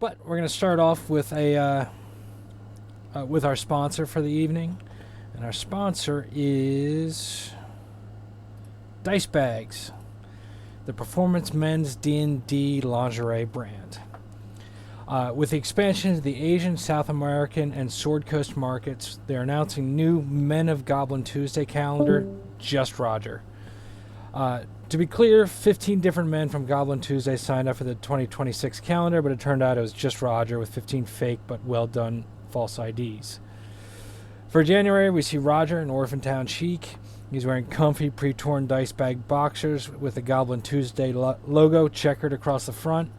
But we're going to start off with with our sponsor for the evening, and our sponsor is Dice Bags, the performance men's D&D lingerie brand. With the expansion of the Asian, South American, and Sword Coast markets, they're announcing new Men of Goblin Tuesday calendar, Just Roger. To be clear, 15 different men from Goblin Tuesday signed up for the 2026 calendar, but it turned out it was just Roger with 15 fake but well done false IDs. For January, we see Roger in Orphan Town chic. He's wearing comfy, pre-torn dice bag boxers with the Goblin Tuesday logo checkered across the front.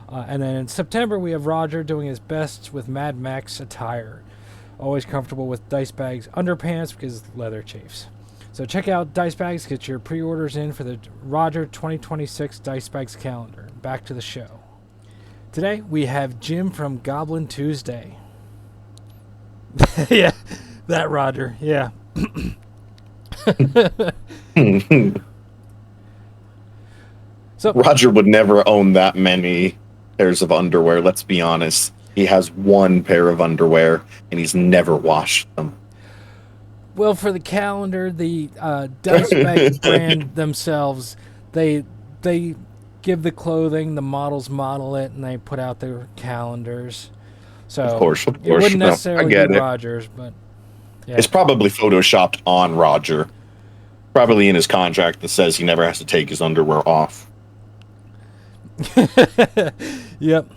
And then in September, we have Roger doing his best with Mad Max attire. Always comfortable with Dice Bags underpants because leather chafes. So check out Dice Bags, get your pre-orders in for the Roger 2026 Dice Bags calendar. Back to the show. Today, we have Jim from Goblin Tuesday. Yeah, that Roger, yeah. So Roger would never own that many pairs of underwear, let's be honest. He has one pair of underwear, and he's never washed them. Well, for the calendar, the Dice Bag brand themselves, they give the clothing, the models model it, and they put out their calendars. So Of course. it wouldn't necessarily I get be it. Roger's, but yeah. It's probably photoshopped on Roger. Probably in his contract that says he never has to take his underwear off. Yep.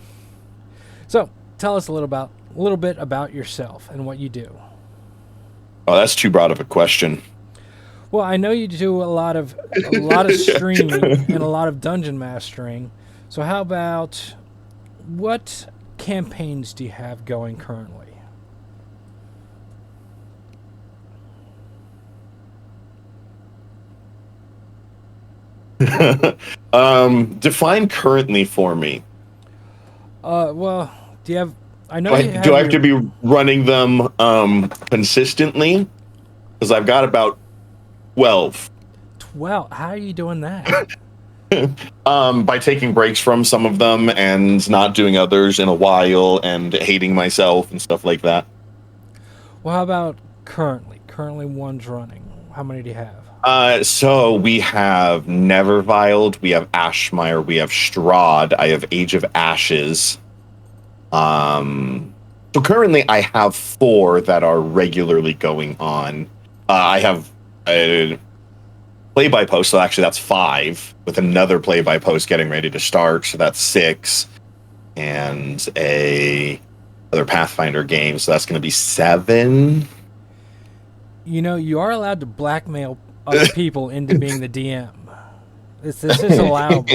So tell us a little bit about yourself and what you do. Oh, that's too broad of a question. Well, I know you do a lot of streaming and a lot of dungeon mastering. So how about what campaigns do you have going currently? Define currently for me. Well, do you have? I know you have. Do I have to be running them consistently? Because I've got about 12. 12. How are you doing that? By taking breaks from some of them and not doing others in a while and hating myself and stuff like that. Well, how about currently? Currently, one's running. How many do you have? So we have Neverviled, we have Ashmire, we have Strahd, I have Age of Ashes. So currently I have 4 that are regularly going on. I have a play-by-post, so actually that's 5, with another play-by-post getting ready to start, so that's 6. And other Pathfinder game, so that's going to be 7. You know, you are allowed to blackmail other people into being the DM. This is allowable.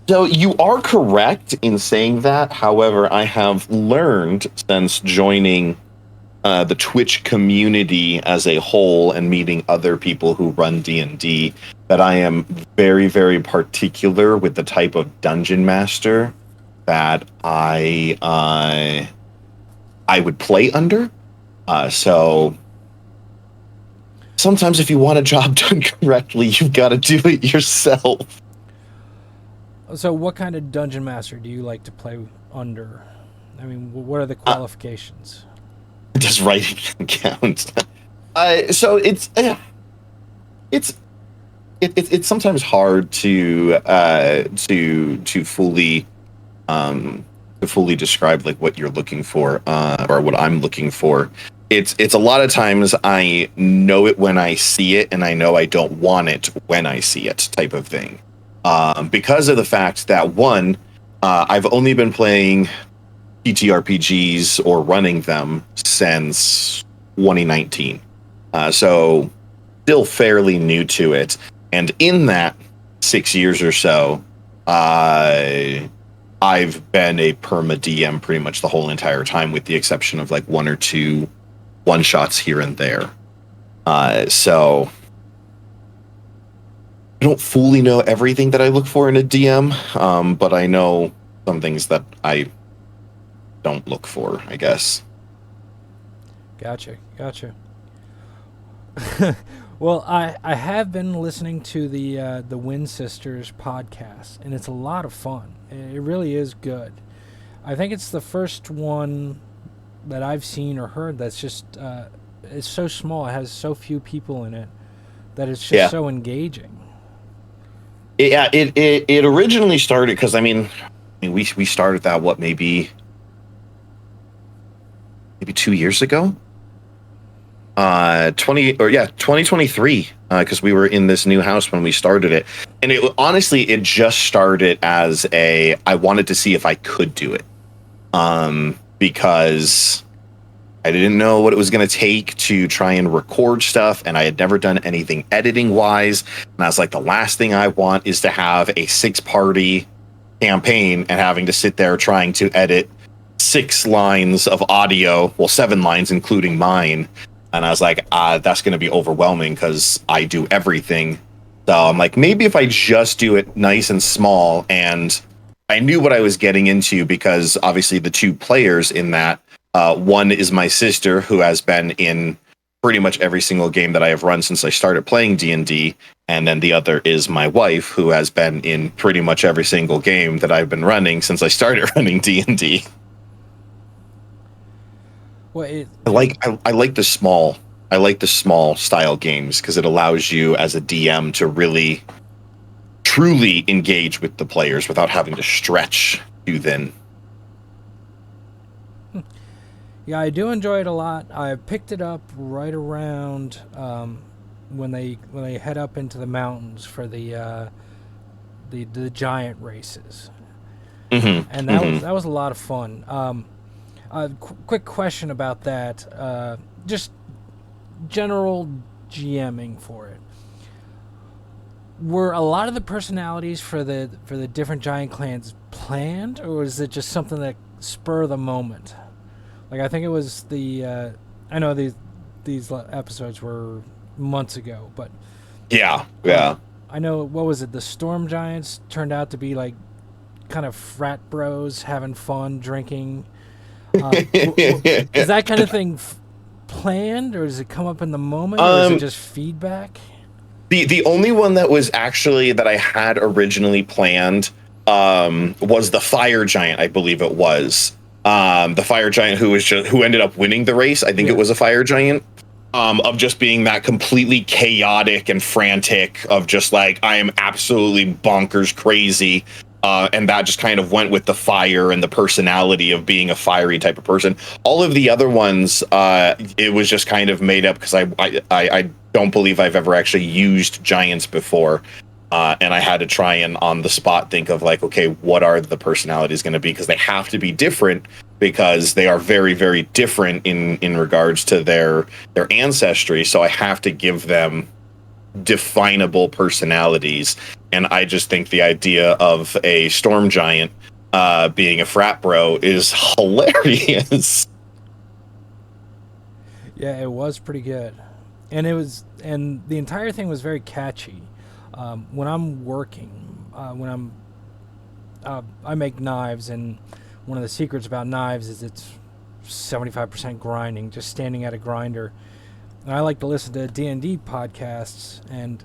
So you are correct in saying that. However, I have learned since joining the Twitch community as a whole and meeting other people who run D&D that I am very, very particular with the type of dungeon master that I would play under. So sometimes if you want a job done correctly, you've got to do it yourself. So what kind of dungeon master do you like to play under? I mean, what are the qualifications? Does writing count? So it's sometimes hard to fully describe like what you're looking for or what I'm looking for. It's a lot of times I know it when I see it, and I know I don't want it when I see it, type of thing. Because of the fact that one, I've only been playing TTRPGs or running them since 2019. So still fairly new to it. And in that 6 years or so, I've been a perma DM pretty much the whole entire time, with the exception of like 1 or 2 one-shots here and there. So I don't fully know everything that I look for in a DM, but I know some things that I don't look for, I guess. Gotcha. Well, I have been listening to the Wind Sisters podcast, and it's a lot of fun. It really is good. I think it's the first one that I've seen or heard that's just it's so small. It has so few people in it that it's just so engaging. It originally started because we started that maybe 2 years ago. 2023, because we were in this new house when we started it, and it just started as I wanted to see if I could do it, because I didn't know what it was going to take to try and record stuff, and I had never done anything editing wise, and I was like, the last thing I want is to have a 6-party campaign and having to sit there trying to edit 6 lines of audio, 7 lines including mine. And I was like, that's going to be overwhelming because I do everything. So I'm like, maybe if I just do it nice and small. And I knew what I was getting into because obviously the 2 players in that, one is my sister, who has been in pretty much every single game that I have run since I started playing D&D. And then the other is my wife, who has been in pretty much every single game that I've been running since I started running D&D. Well, I like the small style games because it allows you as a DM to really truly engage with the players without having to stretch too thin. Yeah, I do enjoy it a lot. I picked it up right around when they head up into the mountains for the giant races, and that was a lot of fun. Quick question about that. Just general GMing for it. Were a lot of the personalities for the different giant clans planned, or was it just something that spur of the moment? Like, I think it was I know these episodes were months ago, but yeah. I know, what was it? The Storm Giants turned out to be like kind of frat bros having fun drinking. Is that kind of thing planned, or does it come up in the moment, or is it just feedback? The only one that was actually that I had originally planned was the Fire Giant, I believe it was. The Fire Giant who ended up winning the race. I think it was a Fire Giant. Of just being that completely chaotic and frantic, of just like, I am absolutely bonkers crazy. And that just kind of went with the fire and the personality of being a fiery type of person. All of the other ones, it was just kind of made up because I don't believe I've ever actually used giants before. And I had to try and on the spot think of like, okay, what are the personalities going to be? Because they have to be different, because they are very, very different in regards to their ancestry. So I have to give them definable personalities. And I just think the idea of a storm giant being a frat bro is hilarious. Yeah, it was pretty good, and the entire thing was very catchy. When I'm working, I make knives, and one of the secrets about knives is it's 75% grinding, just standing at a grinder. And I like to listen to D&D podcasts, and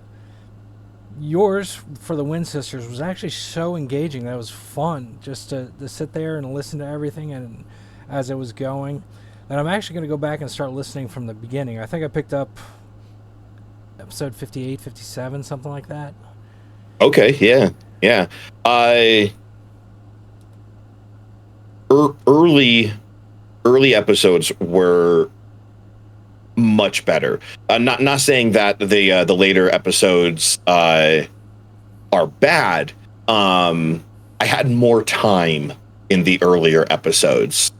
yours for the Wind Sisters was actually so engaging that it was fun just to sit there and listen to everything and as it was going. And I'm actually going to go back and start listening from the beginning. I think I picked up episode 58, 57, something like that. Okay, yeah. Early episodes were much better. Not saying that the later episodes are bad. I had more time in the earlier episodes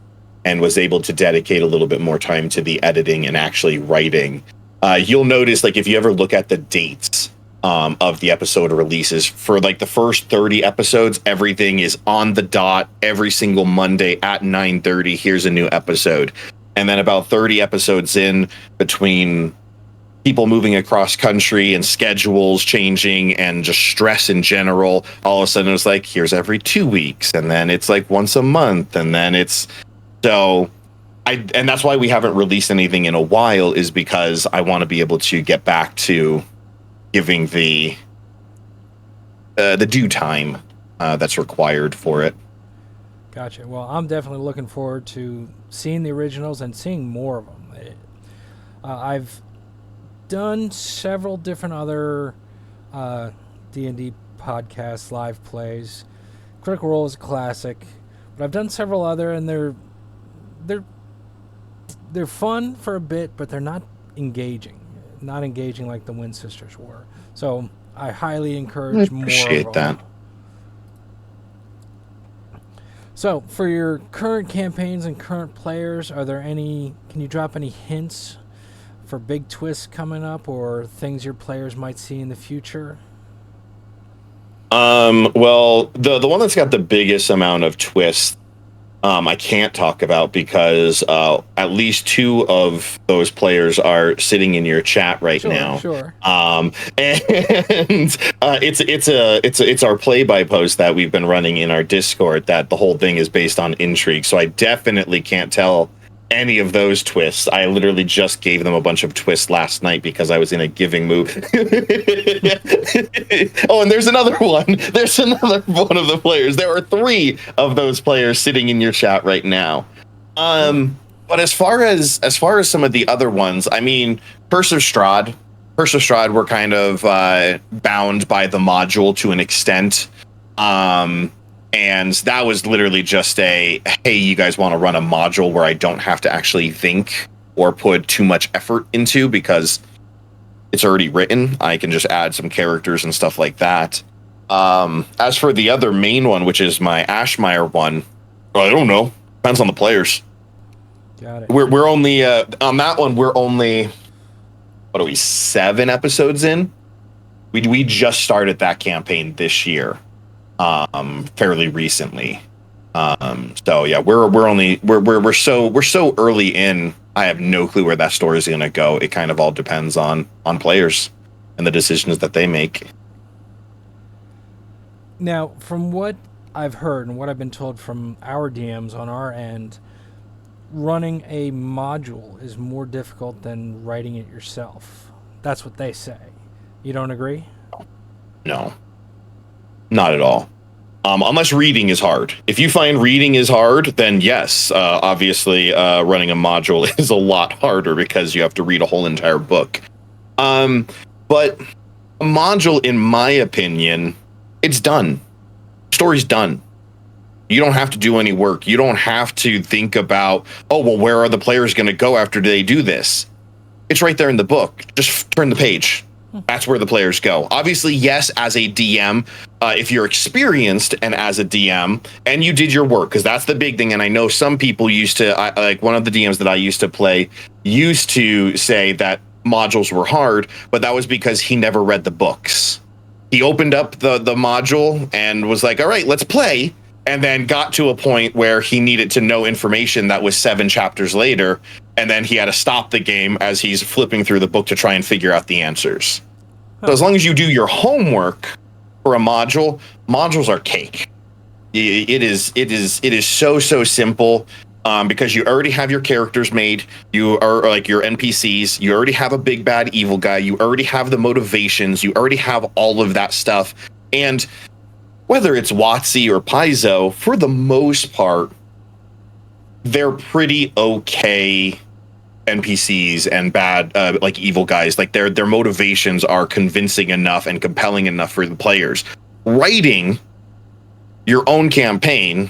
and was able to dedicate a little bit more time to the editing and actually writing. You'll notice, like, if you ever look at the dates of the episode releases, for like the first 30 episodes, everything is on the dot. Every single Monday at 9:30, here's a new episode. And then about 30 episodes in, between people moving across country and schedules changing and just stress in general, all of a sudden it was like, here's every 2 weeks. And then it's like once a month. And then it's so and that's why we haven't released anything in a while, is because I want to be able to get back to giving the due time that's required for it. Gotcha. Well, I'm definitely looking forward to seeing the originals and seeing more of them. I've done several different other D&D podcasts, live plays. Critical Role is a classic, but I've done several other, and they're fun for a bit, but they're not engaging like the Wind Sisters were. So I highly encourage more of them. Appreciate that. So, for your current campaigns and current players, can you drop any hints for big twists coming up or things your players might see in the future? Well, the one that's got the biggest amount of twists, I can't talk about because at least 2 of those players are sitting in your chat right now. Sure. And it's our play-by post that we've been running in our Discord, that the whole thing is based on intrigue. So I definitely can't tell any of those twists. I literally just gave them a bunch of twists last night because I was in a giving mood. Oh, and there's another one. There's another one of the players. There are 3 of those players sitting in your chat right now. But as far as some of the other ones, I mean, Curse of Strahd, we're kind of bound by the module to an extent. And that was literally just hey, you guys want to run a module where I don't have to actually think or put too much effort into because it's already written. I can just add some characters and stuff like that. As for the other main one, which is my Ashmire one, I don't know. Depends on the players. Got it. We're only on that one. We're only 7 episodes in. We just started that campaign this year. Fairly recently. So yeah, we're so early in. I have no clue where that story is going to go. It kind of all depends on players and the decisions that they make. Now, from what I've heard and what I've been told from our DMs on our end, running a module is more difficult than writing it yourself. That's what they say. You don't agree? No. Not at all. Unless reading is hard. If you find reading is hard, then yes, obviously running a module is a lot harder because you have to read a whole entire book. But a module, in my opinion, it's done. Story's done. You don't have to do any work. You don't have to think about, oh, well, where are the players going to go after they do this? It's right there in the book. Just turn the page. That's where the players go. Obviously, yes, as a DM, if you're experienced and as a DM, and you did your work, because that's the big thing. And I know some people used to, like one of the DMs that I used to play, used to say that modules were hard, but that was because he never read the books. He opened up the module and was like, all right, let's play. And then got to a point where he needed to know information that was 7 chapters later. And then he had to stop the game as he's flipping through the book to try and figure out the answers. So as long as you do your homework for a module, modules are cake. It is so simple because you already have your characters made. You are like your NPCs. You already have a big bad evil guy. You already have the motivations. You already have all of that stuff. And whether it's WotC or Paizo, for the most part, they're pretty okay NPCs and bad, like evil guys. Like their motivations are convincing enough and compelling enough for the players. Writing your own campaign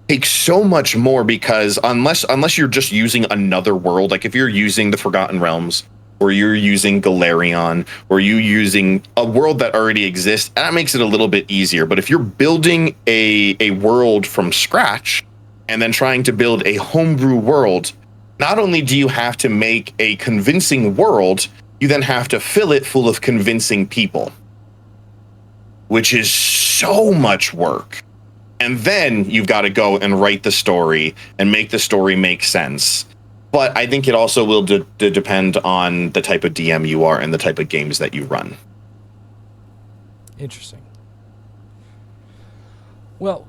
takes so much more because unless you're just using another world, like if you're using the Forgotten Realms, or you're using Galarion, or you using a world that already exists, that makes it a little bit easier. But if you're building a world from scratch and then trying to build a homebrew world, not only do you have to make a convincing world, you then have to fill it full of convincing people, which is so much work. And then you've got to go and write the story and make the story make sense. But I think it also will depend on the type of DM you are and the type of games that you run. Interesting. Well,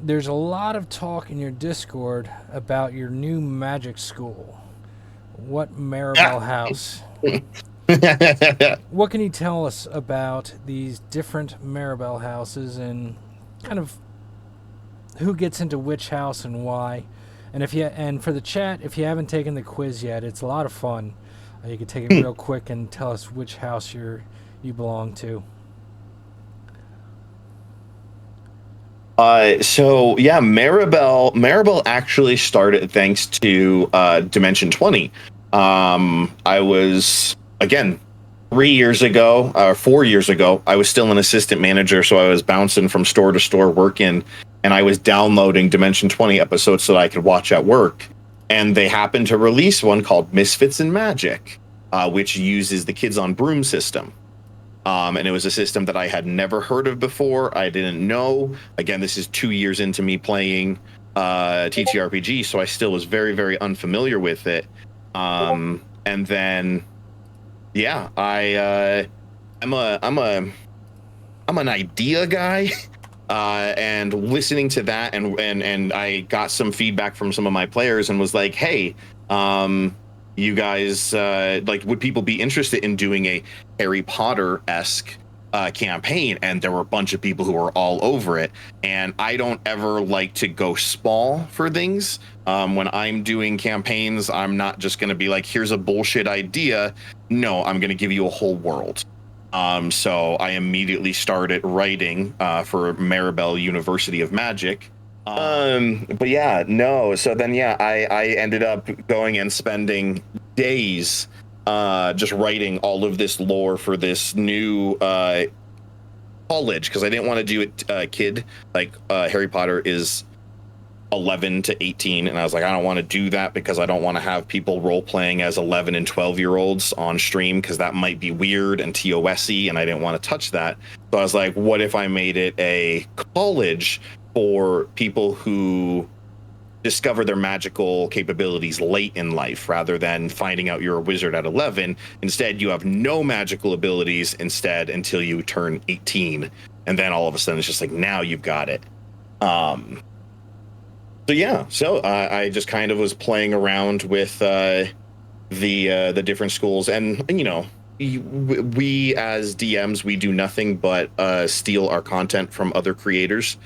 there's a lot of talk in your Discord about your new magic school. What Maribel House? What can you tell us about these different Maribel houses and kind of who gets into which house and why? And for the chat, if you haven't taken the quiz yet, it's a lot of fun. You can take it real quick and tell us which house you belong to. So yeah, Maribel actually started thanks to Dimension 20. I was, again, 3 years ago, or 4 years ago, I was still an assistant manager, so I was bouncing from store to store working, and I was downloading Dimension 20 episodes so that I could watch at work. And they happened to release one called Misfits in Magic, which uses the Kids on Broom system. And it was a system that I had never heard of before. I didn't know. Again, this is 2 years into me playing TTRPG, so I still was very, very unfamiliar with it. And then, yeah, I'm an idea guy, and listening to that, and I got some feedback from some of my players, and was like, hey, you guys, would people be interested in doing a Harry Potter-esque campaign? And there were a bunch of people who were all over it. And I don't ever like to go small for things. When I'm doing campaigns, I'm not just going to be like, here's a bullshit idea. No, I'm going to give you a whole world. So I immediately started writing for Maribel University of Magic. But yeah, no. So then, yeah, I ended up going and spending days just writing all of this lore for this new college, because I didn't want to do it kid. Like, Harry Potter is 11 to 18, and I was like, I don't want to do that because I don't want to have people role playing as 11 and 12-year-olds on stream, because that might be weird and TOS-y, and I didn't want to touch that. So I was like, what if I made it a college for people who discover their magical capabilities late in life, rather than finding out you're a wizard at 11. Instead, you have no magical abilities until you turn 18, and then all of a sudden it's just like, now you've got it. So yeah, I just kind of was playing around with the different schools, and you know, we as DMs, we do nothing but steal our content from other creators,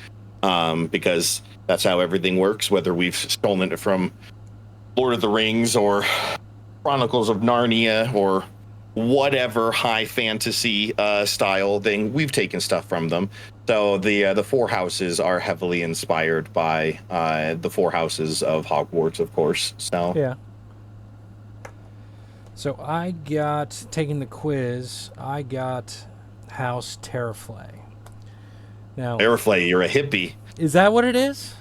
because that's how everything works. Whether we've stolen it from Lord of the Rings or Chronicles of Narnia or whatever high fantasy style thing, we've taken stuff from them. So the four houses are heavily inspired by the four houses of Hogwarts, of course. So yeah. So I got, taking the quiz, I got House Terraflay. Now, Terraflay, you're a hippie. Is that what it is?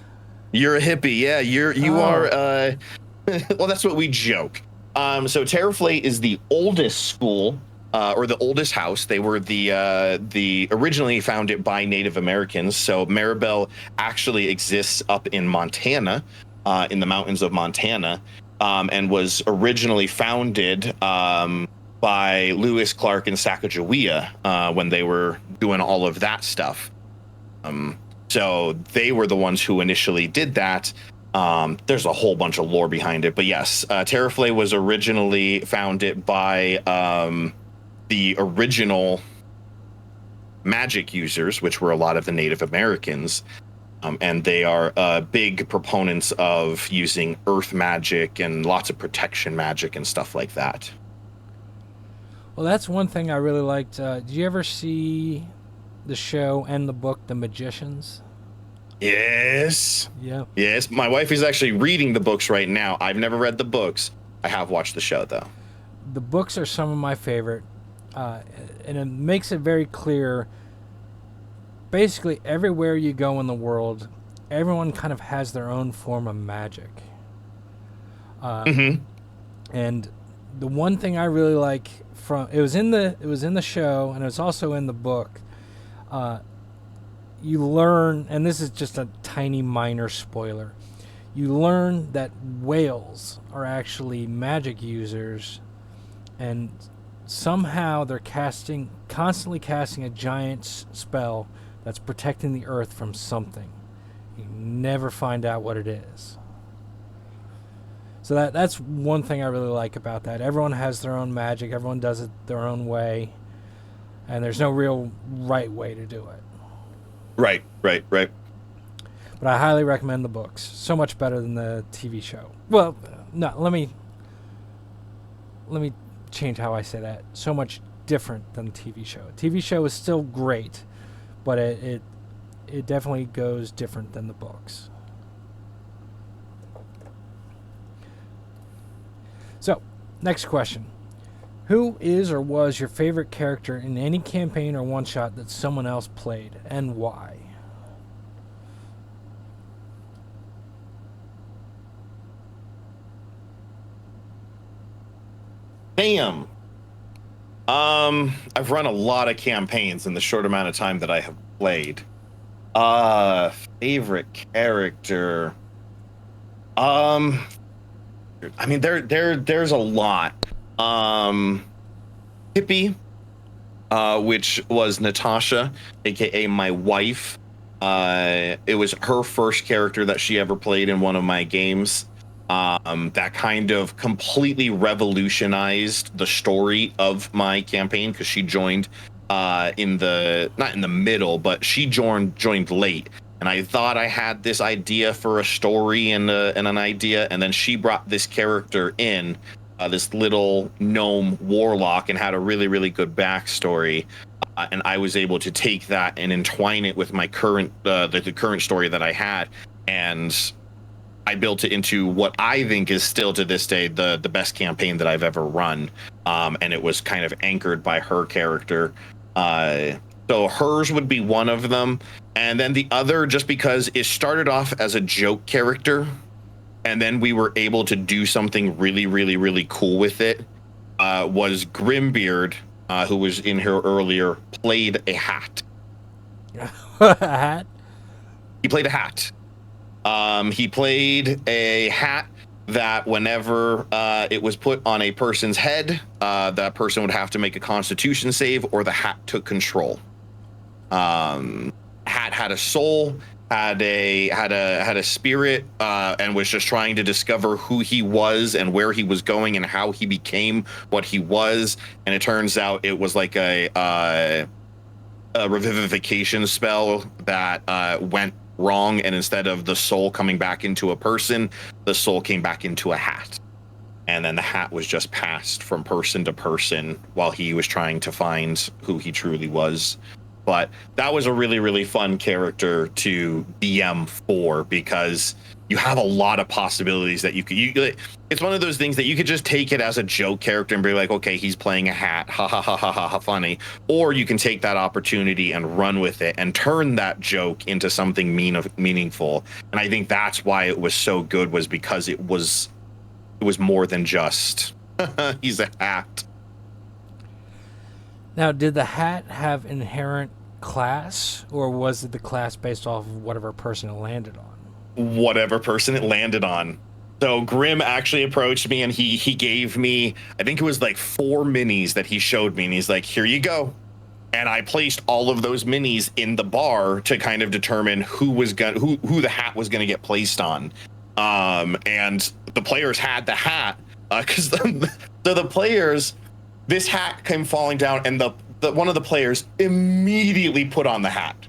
You're a hippie, yeah. You are. Well, that's what we joke. So Terraflay is the oldest school, or the oldest house. They were the originally founded by Native Americans. So Maribel actually exists up in Montana, in the mountains of Montana, and was originally founded by Lewis, Clark, and Sacagawea when they were doing all of that stuff. So they were the ones who initially did that. There's a whole bunch of lore behind it, but yes, Terraflay was originally founded by the original magic users, which were a lot of the Native Americans, and they are big proponents of using earth magic and lots of protection magic and stuff like that. Well, that's one thing I really liked. Did you ever see the show and the book The Magicians? Yes. Yeah. Yes. My wife is actually reading the books right now. I've never read the books. I have watched the show, though. The books are some of my favorite, and it makes it very clear. Basically, everywhere you go in the world, everyone kind of has their own form of magic. And the one thing I really like from it was in the show, and it was also in the book. You learn, and this is just a tiny minor spoiler, you learn that whales are actually magic users, and somehow they're constantly casting a giant spell that's protecting the earth from something. never find out what it is. So that's one thing I really like about that. Everyone has their own magic. Everyone does it their own way. And there's no real right way to do it. Right. But I highly recommend the books. So much better than the TV show. Well, no, let me change how I say that. So much different than the TV show. TV show is still great, but it definitely goes different than the books. So, next question. Who is or was your favorite character in any campaign or one-shot that someone else played, and why? Damn. I've run a lot of campaigns in the short amount of time that I have played. Favorite character. I mean, there's a lot. Hippie, which was Natasha, aka my wife. It was her first character that she ever played in one of my games. That kind of completely revolutionized the story of my campaign because she joined not in the middle, but she joined late. And I thought I had this idea for a story and an idea, and then she brought this character in, this little gnome warlock, and had a really, really good backstory. And I was able to take that and entwine it with my current the current story that I had, and I built it into what I think is still to this day the best campaign that I've ever run. And it was kind of anchored by her character. So hers would be one of them. And then the other, just because it started off as a joke character, and then we were able to do something really, really, really cool with it, was Grimbeard, who was in here earlier, played a hat. A hat? He played a hat. He played a hat that whenever it was put on a person's head, that person would have to make a Constitution save, or the hat took control. Hat had a soul, had a spirit, and was just trying to discover who he was and where he was going and how he became what he was. And it turns out it was like a revivification spell that went wrong, and instead of the soul coming back into a person, the soul came back into a hat. And then the hat was just passed from person to person while he was trying to find who he truly was. But that was a really, really fun character to DM for, because you have a lot of possibilities that you could. It's one of those things that you could just take it as a joke character and be like, okay, he's playing a hat, ha ha ha ha ha, ha, funny. Or you can take that opportunity and run with it and turn that joke into something meaningful. And I think that's why it was so good, was because it was more than just he's a hat. Now, did the hat have inherent class, or was it the class based off of whatever person it landed on? Whatever person it landed on. So Grim actually approached me, and he gave me, I think it was like 4 minis that he showed me, and he's like, here you go. And I placed all of those minis in the bar to kind of determine who the hat was gonna get placed on. And the players had the hat, because the players, this hat came falling down, and the one of the players immediately put on the hat.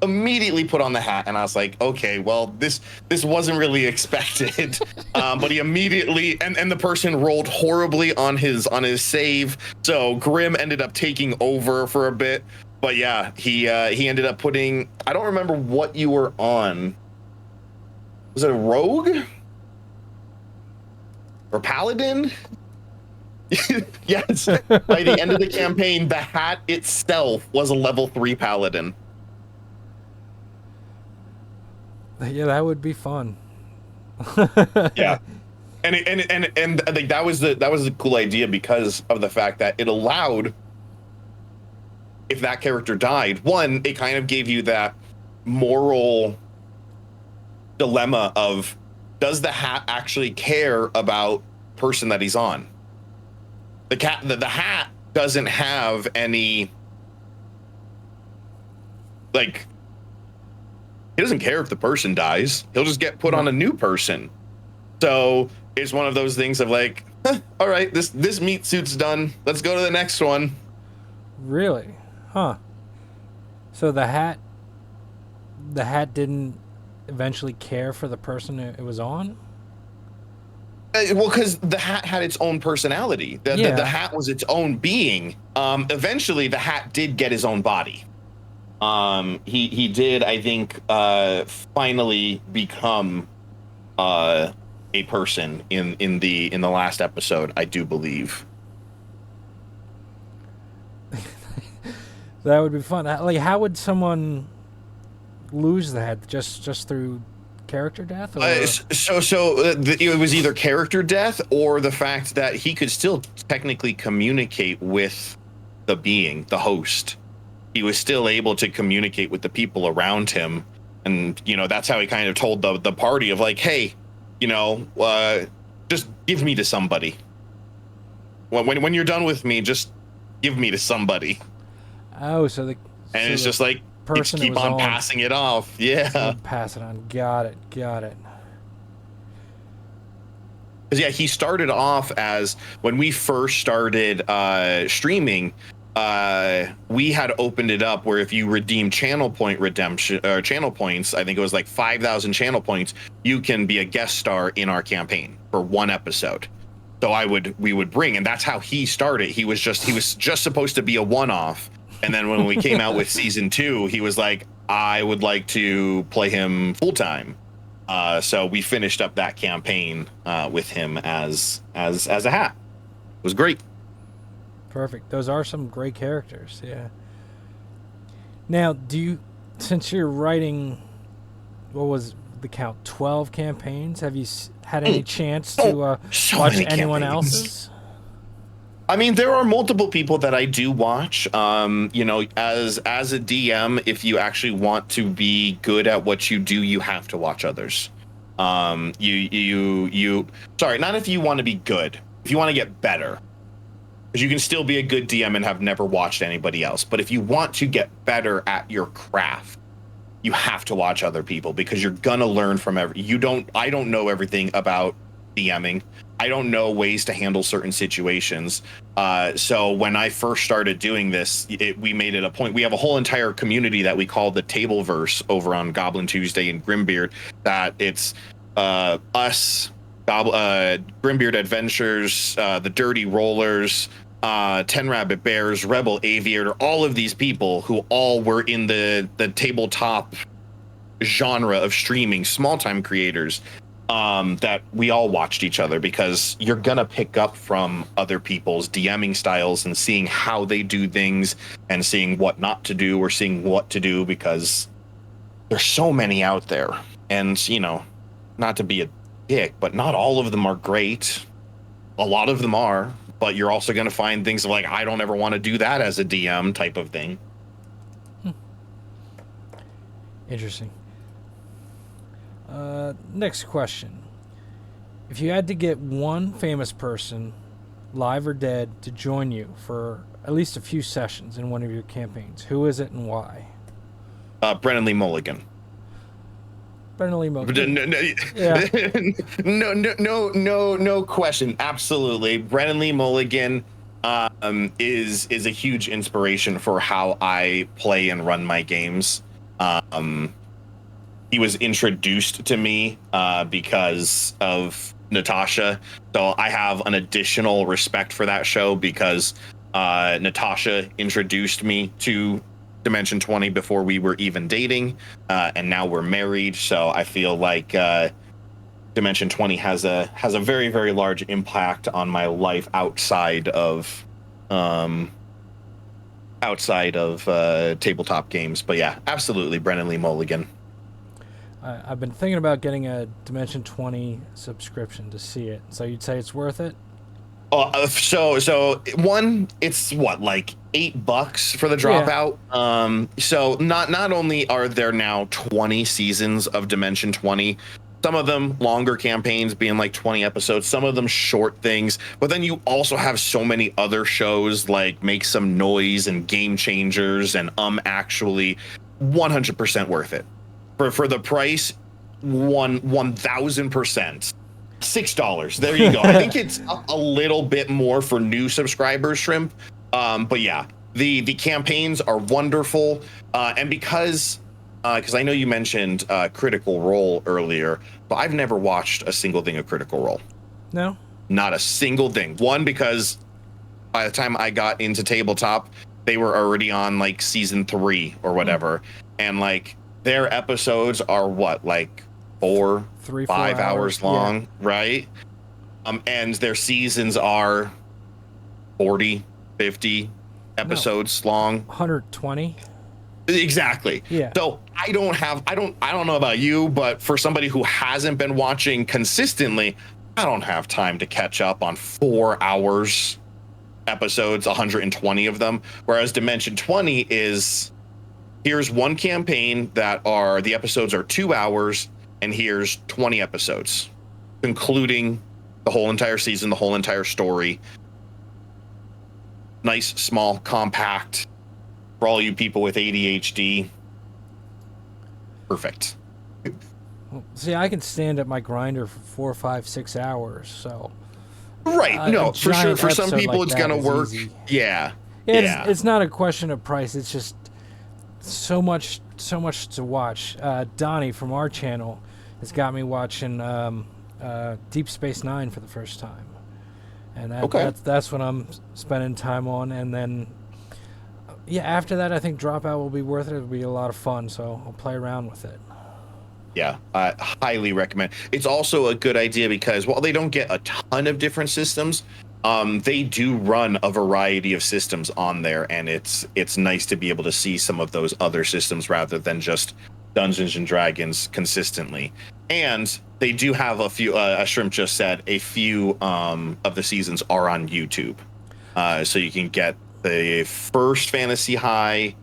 And I was like, okay, well, this wasn't really expected. But he immediately, and the person rolled horribly on his save, so Grim ended up taking over for a bit. But yeah, he ended up putting, I don't remember what you were on. Was it a rogue or paladin? Yes. By the end of the campaign, the hat itself was a level 3 paladin. Yeah, that would be fun. Yeah, and I think that was the cool idea, because of the fact that it allowed, if that character died, one, it kind of gave you that moral dilemma of, does the hat actually care about the person that he's on? The hat doesn't have any, like, He doesn't care if the person dies. He'll just get put on a new person. So it's one of those things of like, all right, this meat suit's done. Let's go to the next one. Really? Huh. So the hat didn't eventually care for the person it was on? Well, because the hat had its own personality. The hat was its own being. Eventually, the hat did get his own body. He did, I think, finally become a person in the last episode, I do believe. That would be fun. Like, how would someone lose the hat? Just through character death? Or? It was either character death or the fact that he could still technically communicate with the being, the host. He was still able to communicate with the people around him, and that's how he kind of told the party of like, hey, just give me to somebody. When you're done with me, just give me to somebody. Oh, it's just like person keep on passing it off. Yeah, pass it on. Got it. Because he started off as when we first started streaming. We had opened it up where if you redeem channel points, I think it was like 5,000 channel points, you can be a guest star in our campaign for one episode. So we would bring, and that's how he started. He was just supposed to be a one-off. And then when we came out with season 2, he was like, I would like to play him full time. So we finished up that campaign with him as a hat. It was great. Perfect. Those are some great characters. Yeah. Now, since you're writing, what was the count? 12 campaigns. Have you had any chance to watch anyone else's? I mean, there are multiple people that I do watch. As a DM, if you actually want to be good at what you do, you have to watch others. Sorry, not if you want to be good. If you want to get better. Because you can still be a good DM and have never watched anybody else. But if you want to get better at your craft, you have to watch other people, because you're gonna learn from I don't know everything about DMing. I don't know ways to handle certain situations. So when I first started doing this, we made it a point. We have a whole entire community that we call the Tableverse over on Goblin Tuesday and Grimbeard. That it's us, Grimbeard Adventures, the Dirty Rollers, 10 Rabbit Bears, Rebel Aviator, all of these people who all were in the tabletop genre of streaming, small-time creators. That we all watched each other, because you're gonna pick up from other people's DMing styles and seeing how they do things and seeing what not to do or seeing what to do, because there's so many out there. And, not to be a dick, but not all of them are great. A lot of them are, but you're also gonna find things like, I don't ever want to do that as a DM type of thing. Interesting. Next question. If you had to get one famous person, live or dead, to join you for at least a few sessions in one of your campaigns, who is it and why? Brennan Lee Mulligan. Brennan Lee Mulligan. No question. Absolutely. Brennan Lee Mulligan is a huge inspiration for how I play and run my games. He was introduced to me because of Natasha. So I have an additional respect for that show, because Natasha introduced me to Dimension 20 before we were even dating, and now we're married. So I feel like Dimension 20 has a very, very large impact on my life outside of tabletop games. But yeah, absolutely, Brennan Lee Mulligan. I've been thinking about getting a Dimension 20 subscription to see it. So you'd say it's worth it? So one, it's what, like $8 for the dropout. Yeah. So not only are there now 20 seasons of Dimension 20, some of them longer campaigns being like 20 episodes, some of them short things, but then you also have so many other shows like Make Some Noise and Game Changers and actually 100% worth it. For the price, 1,000%. $6. There you go. I think it's a little bit more for new subscribers, Shrimp. But yeah, the campaigns are wonderful. And because I know you mentioned Critical Role earlier, but I've never watched a single thing of Critical Role. No? Not a single thing. One, because by the time I got into Tabletop, they were already on like season 3 or whatever. And like their episodes are what, like 4, 5 hours long, right? And their seasons are 40, 50 episodes long. 120. Exactly. Yeah. So I don't know about you, but for somebody who hasn't been watching consistently, I don't have time to catch up on 4 hours episodes, 120 of them. Whereas Dimension 20 is, here's one campaign that the episodes are 2 hours, and here's 20 episodes, concluding the whole entire season, the whole entire story. Nice, small, compact, for all you people with ADHD. Perfect. Well, see, I can stand at my grinder for 4, 5, 6 hours, so... Right, no, for sure. For some people, like it's going to work. Easy. Yeah. It's not a question of price. It's just so much to watch. Donnie from our channel has got me watching Deep Space Nine for the first time. And that's what I'm spending time on. And then, after that, I think Dropout will be worth it. It'll be a lot of fun, so I'll play around with it. Yeah, I highly recommend. It's also a good idea because while they don't get a ton of different systems, they do run a variety of systems on there, and it's nice to be able to see some of those other systems rather than just Dungeons and Dragons consistently. And they do have a few, as Shrimp just said, a few of the seasons are on YouTube. So you can get the first Fantasy High,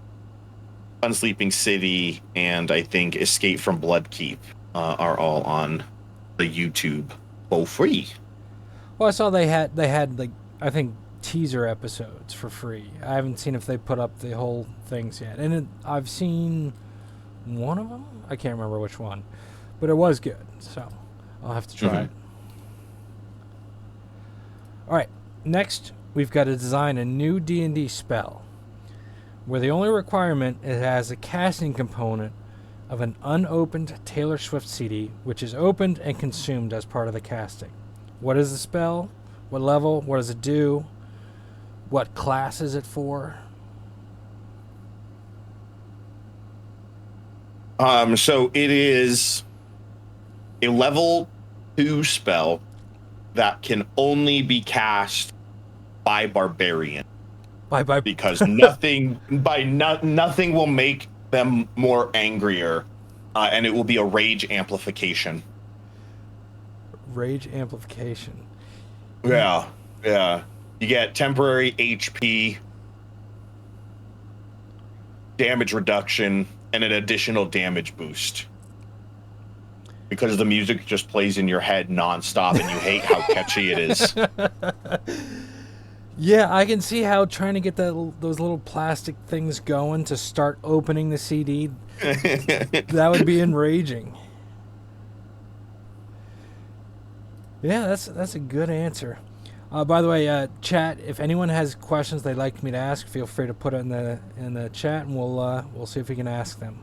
Unsleeping City, and I think Escape from Bloodkeep are all on the YouTube for free. Well, I saw they had like, I think, teaser episodes for free. I haven't seen if they put up the whole things yet, and I've seen one of them. I can't remember which one, but it was good, so I'll have to try it. All right, next we've got to design a new D&D spell, where the only requirement is it has a casting component of an unopened Taylor Swift CD, which is opened and consumed as part of the casting. What is the spell? What level? What does it do? What class is it for? So it is a level 2 spell that can only be cast by barbarian. Because nothing will make them more angrier, and it will be a rage amplification. Rage amplification. Yeah. You get temporary HP, damage reduction, and an additional damage boost. Because the music just plays in your head nonstop, and you hate how catchy it is. Yeah, I can see how trying to get those little plastic things going to start opening the CD, that would be enraging. Yeah, that's a good answer. By the way, chat, if anyone has questions they'd like me to ask, feel free to put it in the chat, and we'll see if we can ask them.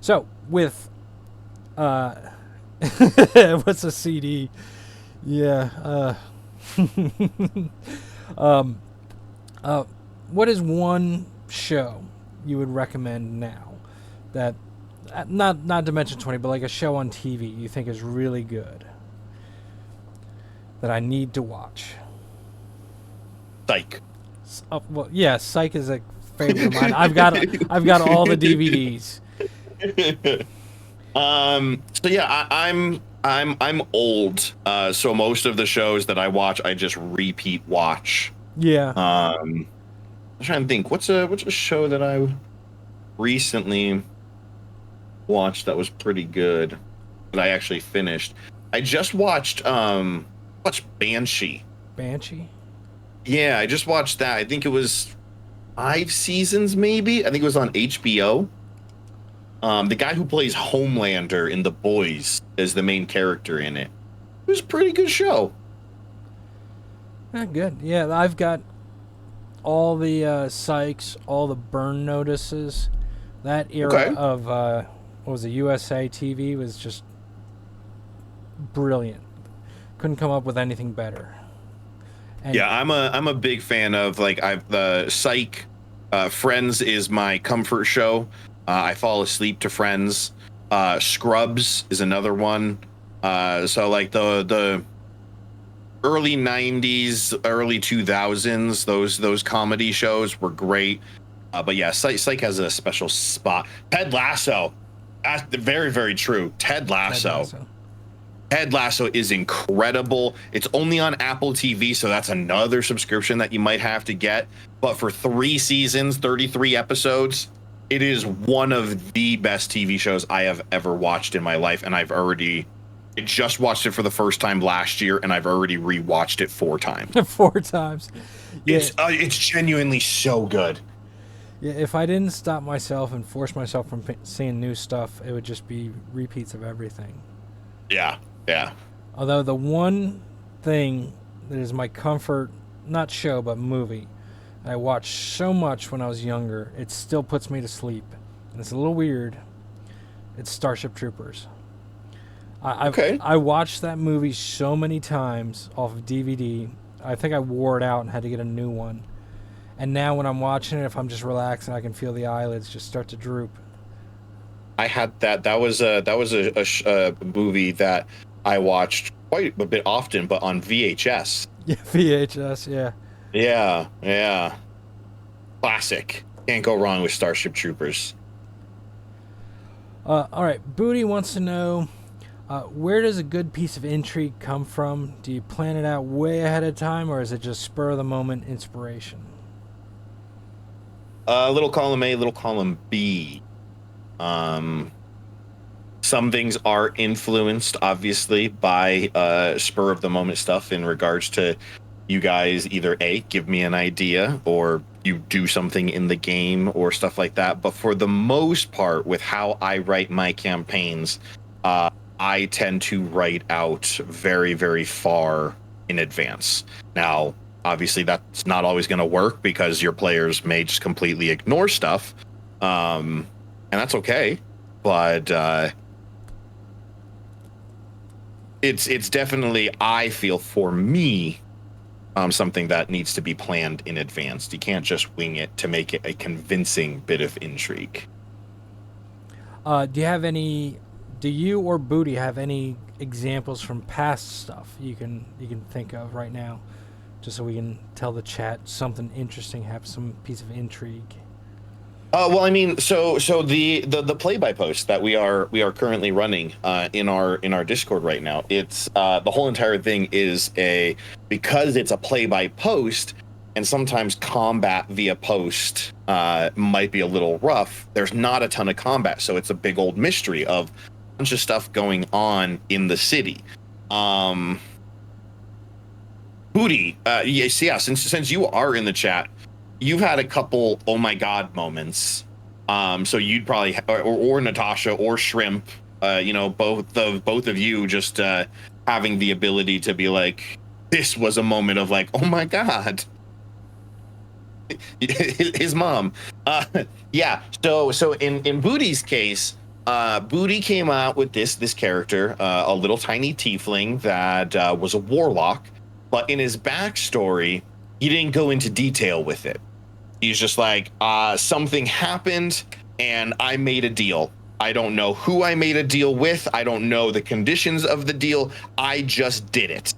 So, with what's a CD? Yeah. What is one show you would recommend now that not Dimension 20, but like a show on TV you think is really good that I need to watch? Psych. Well, yeah, Psych is a favorite of mine. I've got all the DVDs. So yeah, I'm old. So most of the shows that I watch, I just repeat watch. Yeah. I'm trying to think. What's a show that I recently watched that was pretty good that I actually finished? I just watched Banshee. Banshee? Yeah, I just watched that. I think it was 5 seasons, maybe. I think it was on HBO. The guy who plays Homelander in The Boys is the main character in it. It was a pretty good show. Good. Yeah, I've got all the psychs, all the burn notices. That era of what was it, USA TV was just brilliant. Couldn't come up with anything better. And yeah, I'm a big fan of the Psych. Friends is my comfort show. I fall asleep to Friends. Scrubs is another one. So like the early 90s, early 2000s, those comedy shows were great. But yeah, Psych has a special spot. Ted Lasso, that's very, very true. Ted Lasso is incredible. It's only on Apple TV, so that's another subscription that you might have to get. But for 3 seasons, 33 episodes, it is one of the best TV shows I have ever watched in my life, and I just watched it for the first time last year, and I've already rewatched it 4 times. 4 times. Yeah. It's genuinely so good. Yeah, if I didn't stop myself and force myself from seeing new stuff, it would just be repeats of everything. Yeah. Although the one thing that is my comfort, not show, but movie, I watched so much when I was younger, it still puts me to sleep. And it's a little weird. It's Starship Troopers. I watched that movie so many times off of DVD. I think I wore it out and had to get a new one. And now when I'm watching it, if I'm just relaxing, I can feel the eyelids just start to droop. I had that. That was a movie that I watched quite a bit often, but on VHS. Yeah, VHS, yeah. Yeah. Classic. Can't go wrong with Starship Troopers. All right, Booty wants to know, where does a good piece of intrigue come from? Do you plan it out way ahead of time, or is it just spur-of-the-moment inspiration? Little column A, little column B. Some things are influenced, obviously, by spur-of-the-moment stuff in regards to you guys either A, give me an idea, or you do something in the game or stuff like that. But for the most part, with how I write my campaigns, I tend to write out very, very far in advance. Now, obviously, that's not always going to work because your players may just completely ignore stuff, and that's okay. But it's definitely, I feel, for me, something that needs to be planned in advance. You can't just wing it to make it a convincing bit of intrigue. Do you or Booty have any examples from past stuff you can think of right now, just so we can tell the chat something interesting, have some piece of intrigue? Well, I mean, so the play-by post that we are currently running in our Discord right now, it's the whole entire thing is because it's a play-by post, and sometimes combat via post might be a little rough. There's not a ton of combat, so it's a big old mystery of a bunch of stuff going on in the city. Booty, yes, yeah. Since you are in the chat, you've had a couple oh my god moments. So you'd probably or Natasha or Shrimp, both of you just having the ability to be like, this was a moment of like, oh my god. His mom. Yeah. So in Booty's case, Booty came out with this character, a little tiny tiefling that was a warlock, but in his backstory, he didn't go into detail with it. He's just like, something happened and I made a deal. I don't know who I made a deal with. I don't know the conditions of the deal. I just did it.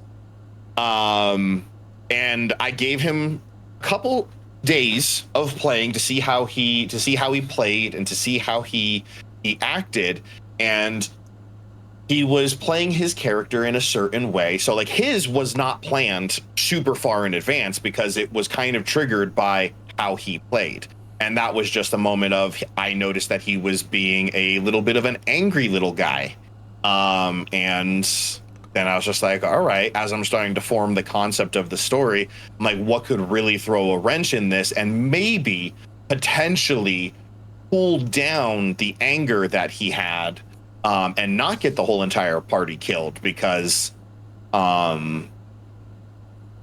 And I gave him a couple days of playing to see how he played and to see how he acted. And he was playing his character in a certain way. So like his was not planned super far in advance because it was kind of triggered by how he played. And that was just a moment of, I noticed that he was being a little bit of an angry little guy. And then I was just like, all right, as I'm starting to form the concept of the story, I'm like, what could really throw a wrench in this and maybe potentially cool down the anger that he had, and not get the whole entire party killed, because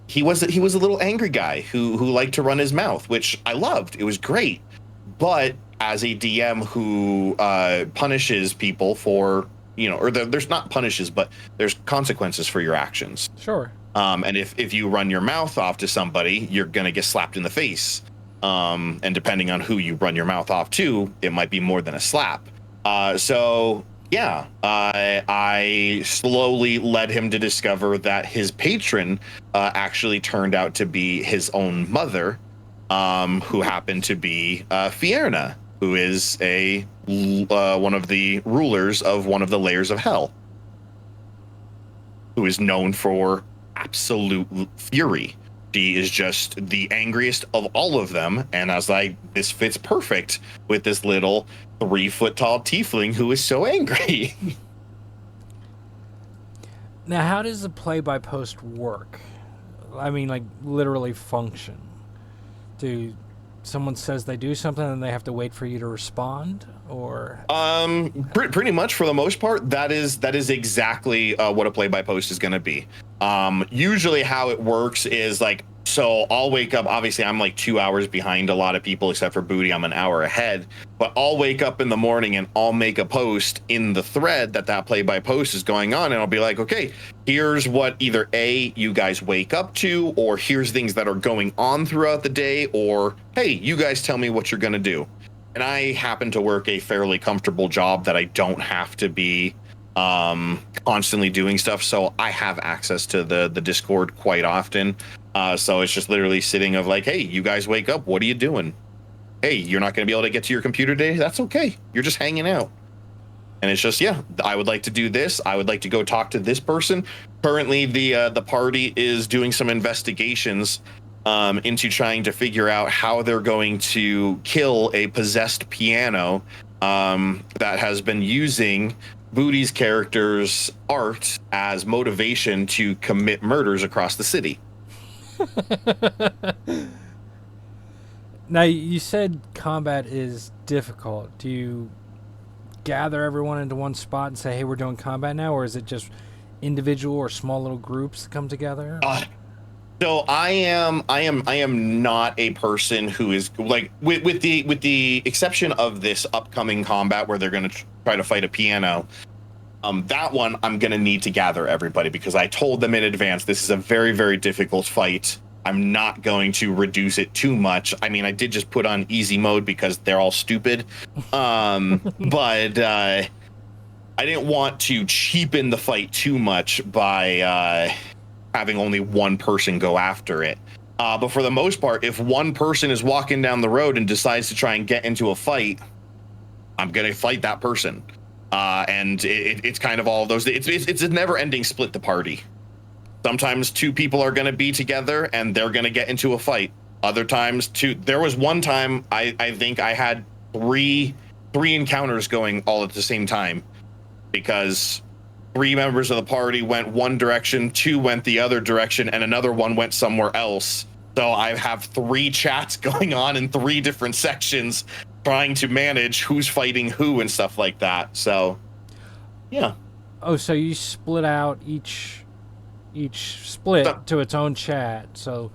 he was a little angry guy who liked to run his mouth, which I loved. It was great. But as a DM who punishes people for, or there's not punishes, but there's consequences for your actions. Sure. And if you run your mouth off to somebody, you're gonna get slapped in the face. And depending on who you run your mouth off to, it might be more than a slap. So yeah, I slowly led him to discover that his patron actually turned out to be his own mother, who happened to be Fierna, who is one of the rulers of one of the layers of hell, who is known for absolute fury. She is just the angriest of all of them, and I was like, this fits perfect with this little 3-foot-tall tiefling who is so angry. Now, how does the play-by-post work? I mean, like, literally function. Someone says they do something and they have to wait for you to respond, or pretty much for the most part, that is exactly what a play-by-post is going to be. Usually how it works is like, so I'll wake up, obviously I'm like 2 hours behind a lot of people except for Booty, I'm an hour ahead, but I'll wake up in the morning and I'll make a post in the thread that play-by-post is going on, and I'll be like, okay, here's what either A, you guys wake up to, or here's things that are going on throughout the day, or hey, you guys tell me what you're gonna do. And I happen to work a fairly comfortable job that I don't have to be constantly doing stuff, so I have access to the Discord quite often. So it's just literally sitting of like, hey, you guys wake up, what are you doing? Hey, you're not going to be able to get to your computer today? That's okay. You're just hanging out. And it's just, yeah, I would like to do this. I would like to go talk to this person. Currently, the party is doing some investigations into trying to figure out how they're going to kill a possessed piano that has been using Booty's character's art as motivation to commit murders across the city. Now, you said combat is difficult. Do you gather everyone into one spot and say, hey, we're doing combat now, or is it just individual or small little groups that come together? So I am not a person who is like, with the exception of this upcoming combat where they're going to try to fight a piano. That one I'm going to need to gather everybody, because I told them in advance, this is a very, very difficult fight. I'm not going to reduce it too much. I mean, I did just put on easy mode because they're all stupid. But I didn't want to cheapen the fight too much by having only one person go after it. But for the most part, if one person is walking down the road and decides to try and get into a fight, I'm going to fight that person. And it's kind of all those. It's a never-ending split the party. Sometimes two people are going to be together and they're going to get into a fight. Other times, there was one time I think I had three encounters going all at the same time, because 3 members of the party went one direction, 2 went the other direction, and another one went somewhere else. So I have 3 chats going on in 3 different sections, trying to manage who's fighting who and stuff like that. So, yeah. Oh, so you split out each split to its own chat. So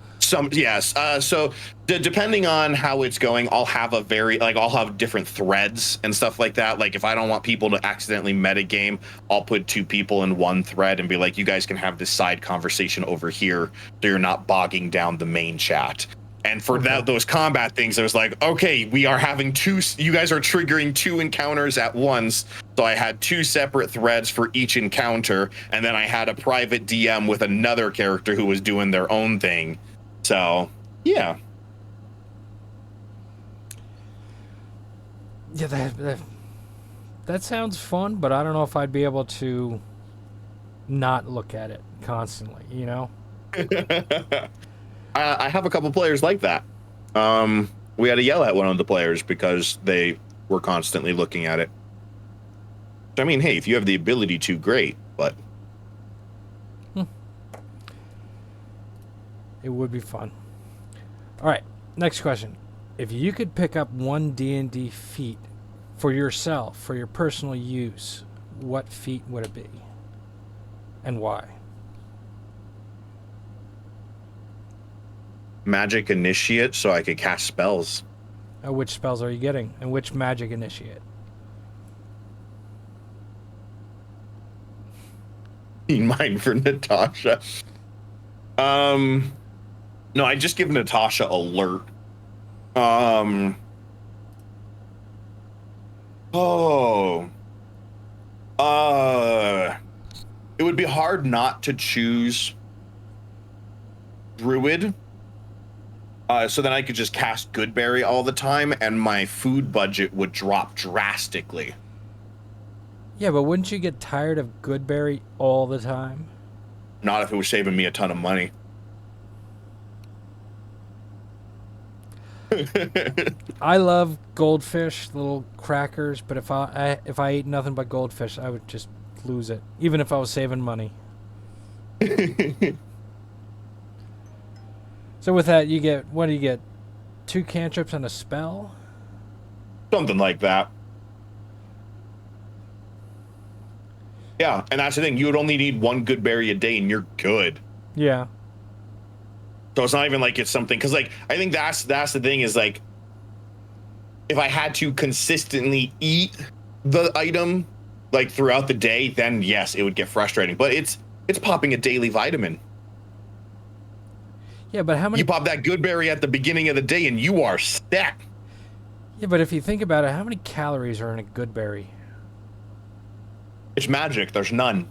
Yes. So depending on how it's going, I'll have I'll have different threads and stuff like that. Like if I don't want people to accidentally metagame, I'll put 2 people in one thread and be like, you guys can have this side conversation over here, so you're not bogging down the main chat. And for those combat things, I was like, okay, we are having you guys are triggering 2 encounters at once. So I had 2 separate threads for each encounter. And then I had a private DM with another character who was doing their own thing. So, yeah. Yeah, that sounds fun, but I don't know if I'd be able to not look at it constantly, you know? I have a couple players like that. We had to yell at one of the players because they were constantly looking at it. I mean, hey, if you have the ability to, great, but... It would be fun. All right, next question. If you could pick up one D&D feat for yourself, for your personal use, what feat would it be? And why? Magic initiate, so I could cast spells. Which spells are you getting? And which magic initiate? Mine for Natasha. No, I just give Natasha alert. It would be hard not to choose Druid. So then I could just cast Goodberry all the time, and my food budget would drop drastically. Yeah, but wouldn't you get tired of Goodberry all the time? Not if it was saving me a ton of money. I love goldfish, little crackers, but if I ate nothing but goldfish, I would just lose it, even if I was saving money. So with that, you get, what do you get? 2 cantrips and a spell? Something like that. Yeah, and that's the thing. You would only need 1 Goodberry a day, and you're good. Yeah. So it's not even like it's something, because like I think that's the thing is like, if I had to consistently eat the item like throughout the day, then yes, it would get frustrating. But it's popping a daily vitamin. Yeah, but how many? You pop that Goodberry at the beginning of the day, and you are set. Yeah, but if you think about it, how many calories are in a Goodberry? It's magic. There's none.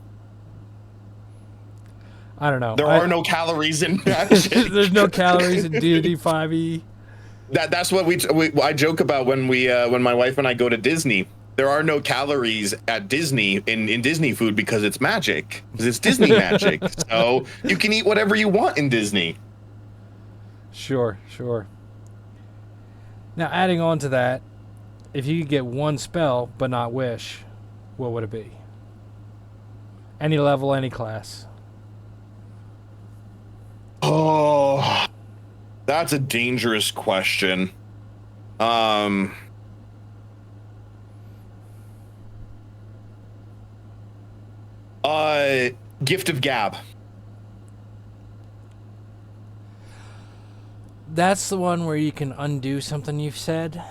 I don't know. There are no calories in magic. There's no calories in D&D 5e. That's what I joke about when my wife and I go to Disney. There are no calories at Disney in Disney food because it's magic. Because it's Disney magic. So you can eat whatever you want in Disney. Sure. Now, adding on to that, if you could get 1 spell but not wish, what would it be? Any level, any class. Oh, that's a dangerous question. Gift of Gab. That's the one where you can undo something you've said?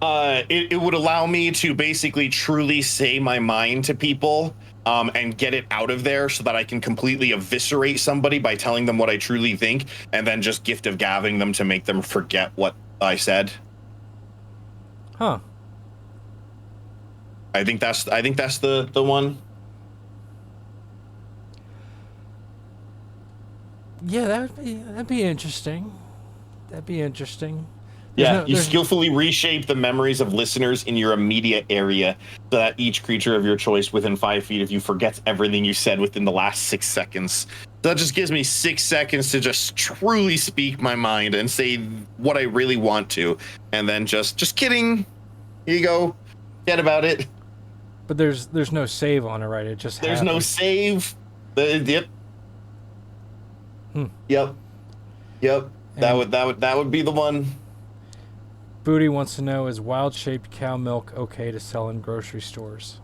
It would allow me to basically truly say my mind to people, and get it out of there so that I can completely eviscerate somebody by telling them what I truly think, and then just gift of gabbing them to make them forget what I said. Huh. I think that's the one. Yeah, that'd be interesting. You skillfully reshape the memories of listeners in your immediate area so that each creature of your choice within 5 feet of you forgets everything you said within the last 6 seconds. So that just gives me 6 seconds to just truly speak my mind and say what I really want to. And then just kidding. Here you go. Forget about it. But there's no save on it, right? It just There's happens. no save. Yep. Yep. That would be the one. Booty wants to know, is wild-shaped cow milk okay to sell in grocery stores?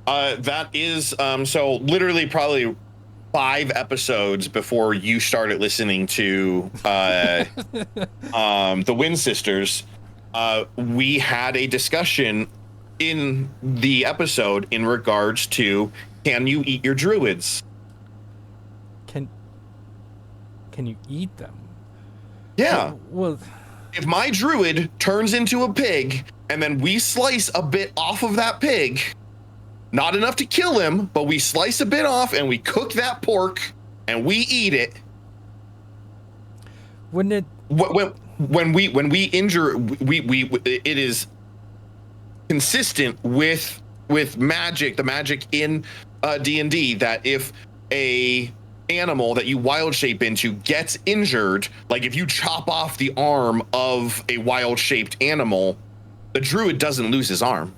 That is, so literally probably 5 episodes before you started listening to the Wind Sisters, we had a discussion in the episode in regards to, can you eat your druids? Can you eat them? Yeah. Well, if my druid turns into a pig and then we slice a bit off of that pig, not enough to kill him, but we slice a bit off and we cook that pork and we eat it. Wouldn't it? When we injure, it is consistent with magic, the magic in D&D, that if a animal that you wild shape into gets injured, like if you chop off the arm of a wild shaped animal, the druid doesn't lose his arm.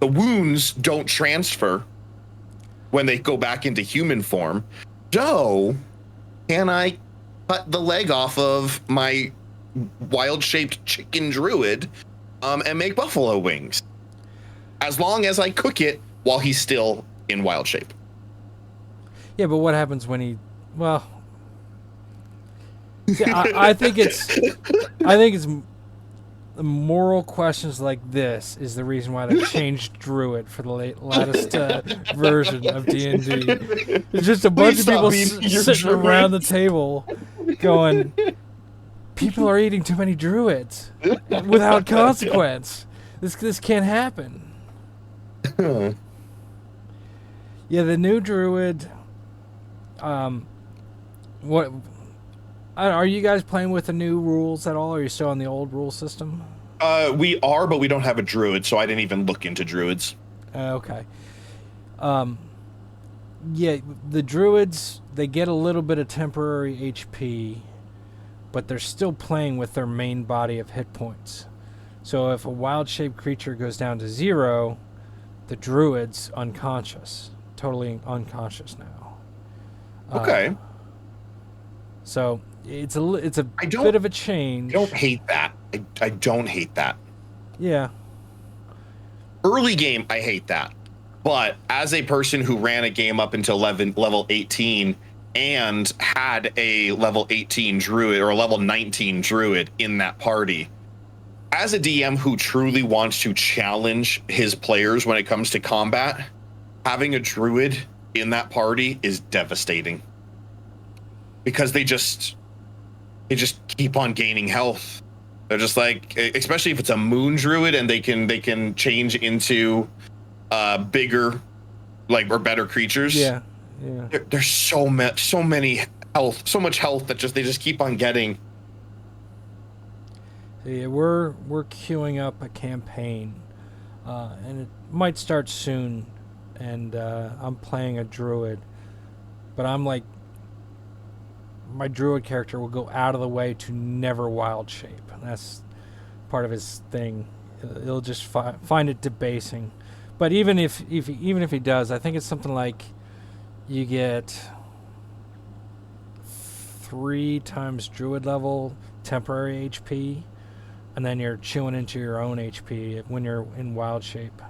The wounds don't transfer when they go back into human form. So, can I cut the leg off of my wild shaped chicken druid and make buffalo wings, as long as I cook it while he's still in wild shape. Yeah, but what happens when he? Well, see, I think it's the moral questions like this is the reason why they changed Druid for the latest version of D&D. It's just a bunch of people sitting around the table going, people are eating too many Druids without consequence. This can't happen. Yeah, the new Druid. What? Are you guys playing with the new rules at all? Or are you still on the old rule system? We are, but we don't have a druid, so I didn't even look into druids. Okay. Yeah, the druids, they get a little bit of temporary HP, but they're still playing with their main body of hit points. So if a wild-shaped creature goes down to 0, the druid's unconscious. Totally unconscious now. Okay. So it's a bit of a change. I don't hate that. I don't hate that. Yeah. Early game, I hate that. But as a person who ran a game up until level 18 and had a level 18 druid or a level 19 druid in that party, as a DM who truly wants to challenge his players when it comes to combat, having a druid in that party is devastating. Because they just keep on gaining health. They're just like, especially if it's a moon druid and they can change into bigger, like, or better creatures. Yeah. There's so much health that they just keep on getting. So yeah, we're queuing up a campaign, and it might start soon. And I'm playing a druid, but I'm like, my druid character will go out of the way to never wild shape. That's part of his thing. He'll just find it debasing. But even if he does, I think it's something like you get 3 times druid level temporary HP, and then you're chewing into your own HP when you're in wild shape.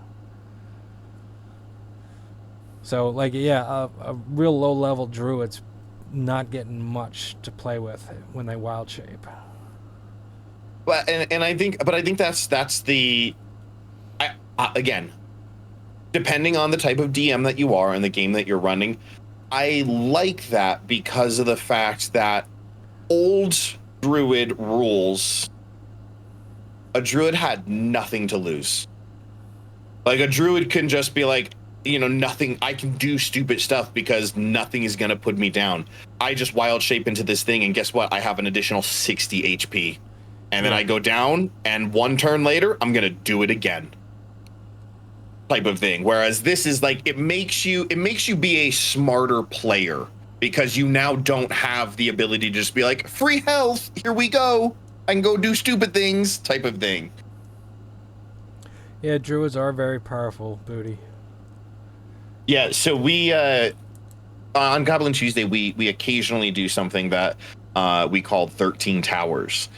So, like, yeah, a real low level druid's not getting much to play with when they wild shape. Well, and I think that's the, again, depending on the type of DM that you are and the game that you're running, I like that because of the fact that old druid rules, a druid had nothing to lose. Like, a druid can just be like, nothing, I can do stupid stuff because nothing is going to put me down. I just wild shape into this thing, and guess what? I have an additional 60 HP. And then I go down, and 1 turn later, I'm going to do it again. Type of thing. Whereas this is like, it makes you be a smarter player because you now don't have the ability to just be like, free health, here we go. I can go do stupid things, type of thing. Yeah, druids are very powerful, Booty. Yeah, so we on Goblin Tuesday we occasionally do something that we called 13 Towers,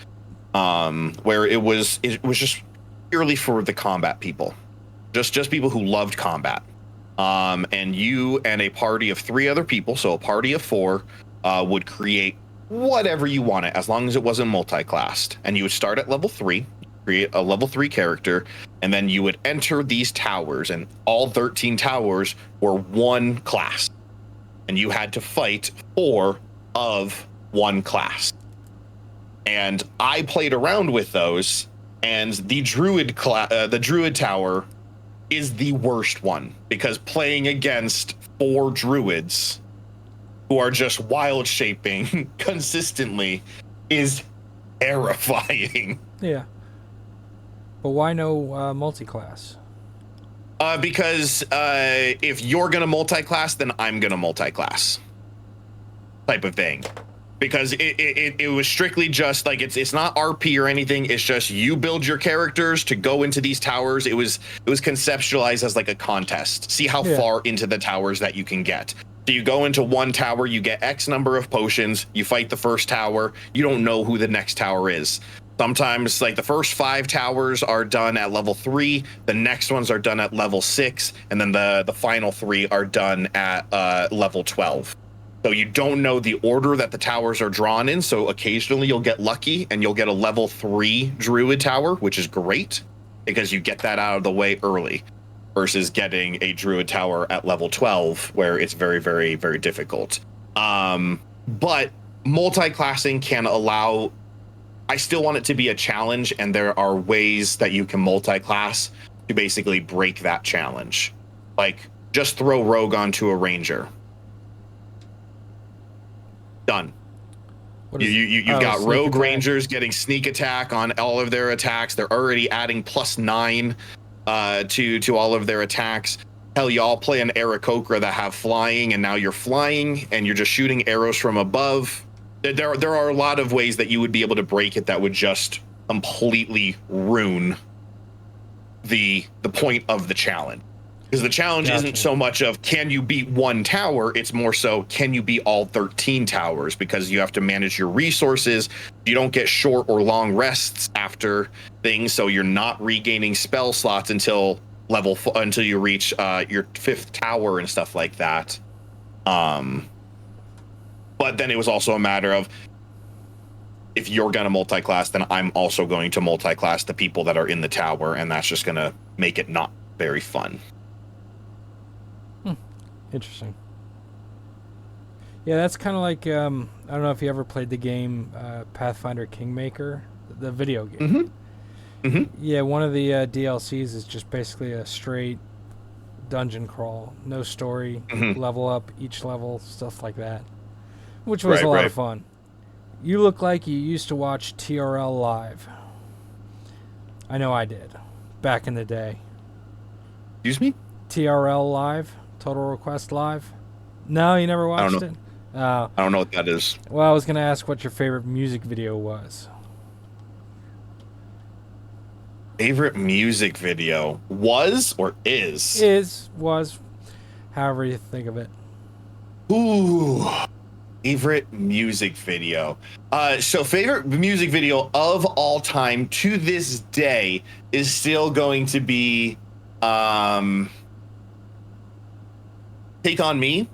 where it was just purely for the combat people, just people who loved combat, and you and a party of 3 other people, so a party of 4, would create whatever you wanted as long as it wasn't multi-classed, and you would start at level 3. Create a level 3 character, and then you would enter these towers, and all 13 towers were 1 class, and you had to fight 4 of 1 class. And I played around with those, and the druid tower is the worst one, because playing against 4 druids who are just wild shaping consistently is terrifying. Yeah. But why no multi-class? Because if you're going to multi-class, then I'm going to multi-class. Type of thing. Because it was strictly just like, it's not RP or anything. It's just you build your characters to go into these towers. It was conceptualized as like a contest. See how far into the towers that you can get. So you go into one tower, you get X number of potions, you fight the first tower, you don't know who the next tower is. Sometimes, like, the first 5 towers are done at level 3, the next ones are done at level 6, and then the final 3 are done at level 12. So you don't know the order that the towers are drawn in, so occasionally you'll get lucky and you'll get a level 3 druid tower, which is great because you get that out of the way early, versus getting a druid tower at level 12 where it's very, very, very difficult. But multi-classing can allow, I still want it to be a challenge, and there are ways that you can multi-class to basically break that challenge. Like, just throw rogue onto a ranger. Done. You've got rogue rangers getting sneak attack on all of their attacks. They're already adding +9 to all of their attacks. Hell, y'all play an Aarakocra that have flying, and now you're flying and you're just shooting arrows from above. There are a lot of ways that you would be able to break it that would just completely ruin the point of the challenge. Because the challenge isn't so much of can you beat one tower, it's more so can you beat all 13 towers, because you have to manage your resources. You don't get short or long rests after things, so you're not regaining spell slots until until you reach your 5th tower and stuff like that. But then it was also a matter of, if you're going to multi-class, then I'm also going to multi-class the people that are in the tower, and that's just going to make it not very fun. Interesting. Yeah, that's kind of like, I don't know if you ever played the game Pathfinder Kingmaker, the video game. Yeah, one of the DLCs is just basically a straight dungeon crawl. No story, level up each level, stuff like that. Which was a lot of fun. You look like you used to watch TRL live. I know I did. Back in the day. Excuse me? TRL live? Total Request Live? No, you never watched it? I don't know what that is. Well, I was going to ask what your favorite music video was. Favorite music video was or is? Was, however you think of it. Ooh, favorite music video. So favorite music video of all time to this day is still going to be Take On Me